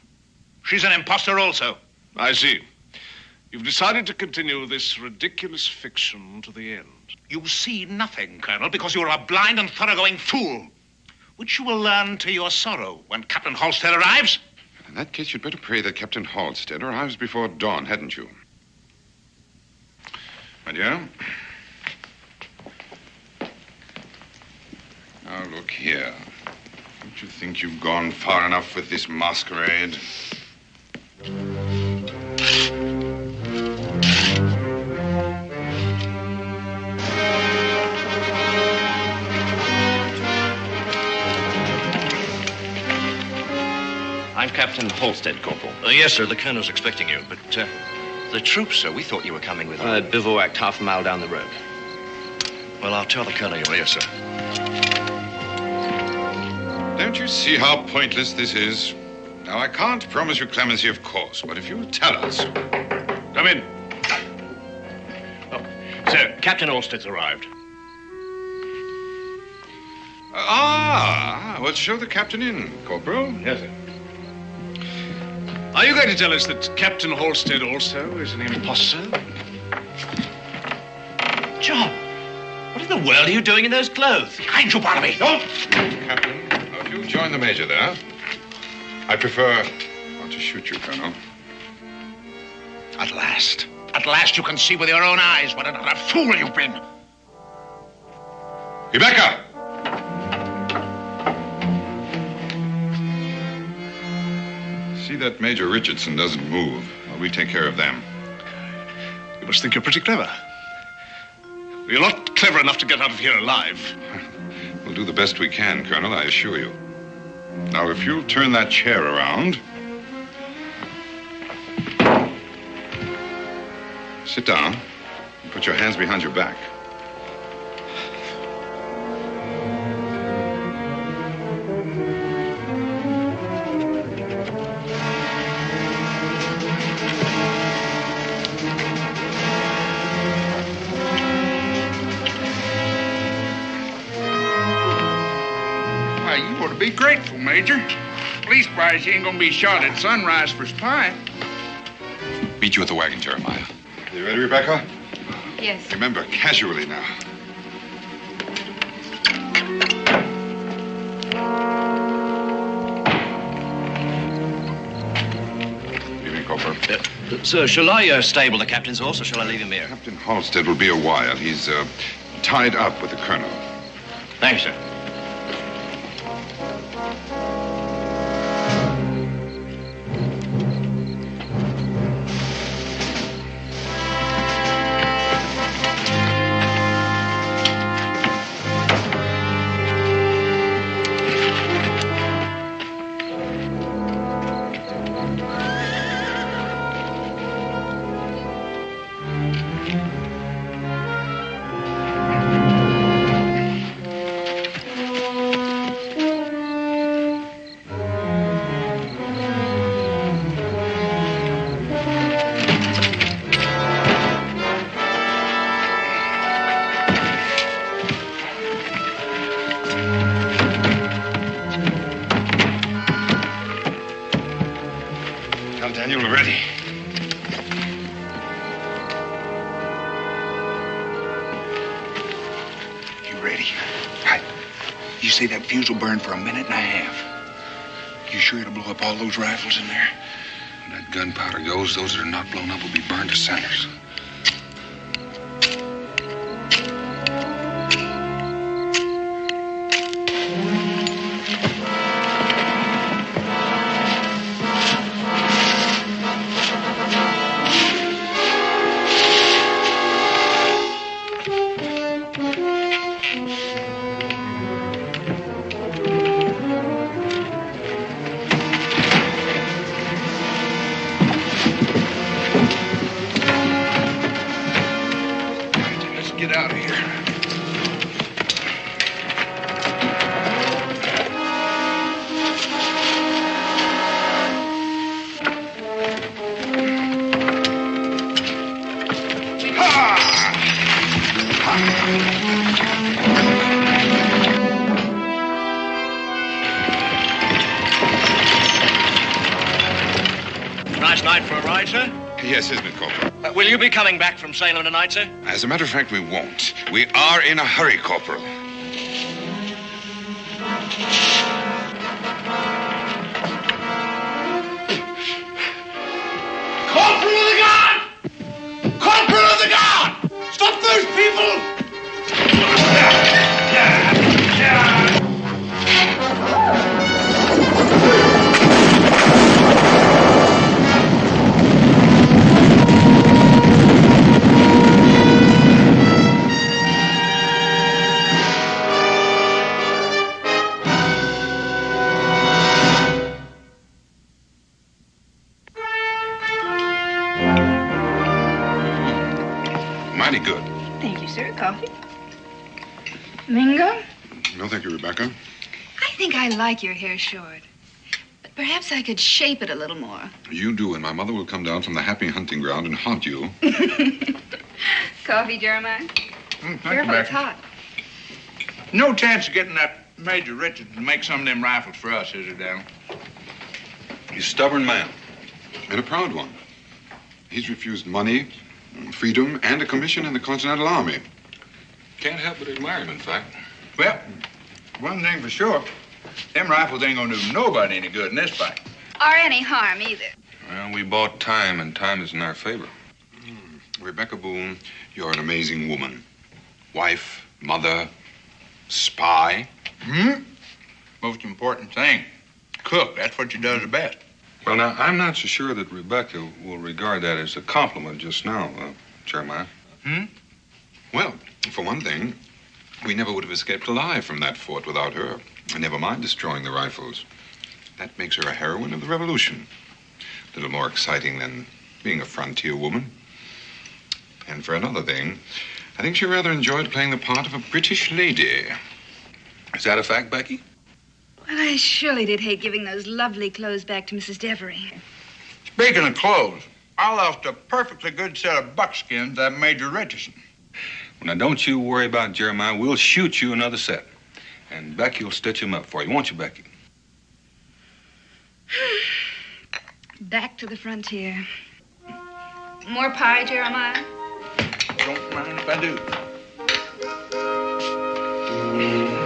She's an imposter also. I see. You've decided to continue this ridiculous fiction to the end. You see nothing, Colonel, because you're a blind and thoroughgoing fool, which you will learn to your sorrow when Captain Halstead arrives. In that case, you'd better pray that Captain Halstead arrives before dawn, hadn't you? My dear. Now, look here. Don't you think you've gone far enough with this masquerade? Captain Halstead, Corporal. Yes, sir. The colonel's expecting you. But the troops, sir, we thought you were coming with them. Bivouacked half a mile down the road. Well, I'll tell the colonel you're here, sir. Don't you see how pointless this is? Now, I can't promise you clemency, of course, but if you'll tell us... Come in. Oh, sir, Captain Halstead's arrived. Well, show the captain in, Corporal. Yes, sir. Are you going to tell us that Captain Halstead also is an imposter? John, what in the world are you doing in those clothes? Behind you, Barnaby! Don't! Captain, if you'll join the major there. I prefer not to shoot you, Colonel. At last you can see with your own eyes what a fool you've been. Rebecca! See that Major Richardson doesn't move while we take care of them. You must think you're pretty clever. You're not clever enough to get out of here alive. We'll do the best we can, Colonel, I assure you. Now, if you'll turn that chair around. Sit down and put your hands behind your back. Be grateful, Major. Leastwise, you ain't gonna be shot at sunrise for spying. Meet you at the wagon, Jeremiah. You ready, Rebecca? Yes. Remember, casually now. Evening, Corporal. Sir, shall I stable the captain's horse, or shall I leave him here? Captain Halstead will be a while. He's tied up with the colonel. Thanks, sir. Daniel, we're ready. You ready? Right. You say that fuse will burn for a minute and a half. You sure it'll blow up all those rifles in there? When that gunpowder goes, those that are not blown up will be burned to cinders. Get out of here. Nice night for a ride, sir? Yes, isn't it, Corporal? Will you be coming back from Salem tonight, sir? As a matter of fact, we won't. We are in a hurry, Corporal. Corporal of the Guard! Corporal of the Guard! Stop those people! Mighty good. Thank you, sir. Coffee. Mingo? No, thank you, Rebecca. I think I like your hair short. But perhaps I could shape it a little more. You do, and my mother will come down from the happy hunting ground and haunt you. Coffee, Jeremiah? Thank Careful, you, it's hot. No chance of getting that Major Richard to make some of them rifles for us, is there, Daniel? He's a stubborn man, and a proud one. He's refused money, freedom, and a commission in the Continental Army. Can't help but admire him, in fact. Well, one thing for sure, them rifles ain't gonna do nobody any good in this fight. Or any harm, either. Well, we bought time, and time is in our favor. Rebecca Boone, you're an amazing woman. Wife, mother, spy. Most important thing, cook. That's what she does the best. Well, now, I'm not so sure that Rebecca will regard that as a compliment just now, Jeremiah. Well, for one thing, we never would have escaped alive from that fort without her. Never mind destroying the rifles. That makes her a heroine of the Revolution. A little more exciting than being a frontier woman. And for another thing, I think she rather enjoyed playing the part of a British lady. Is that a fact, Becky? Well, I surely did hate giving those lovely clothes back to Mrs. Devery. Speaking of clothes, I lost a perfectly good set of buckskins at Major Richardson. Well, now, don't you worry about Jeremiah. We'll shoot you another set. And Becky will stitch them up for you, won't you, Becky? Back to the frontier. More pie, Jeremiah? Don't mind if I do.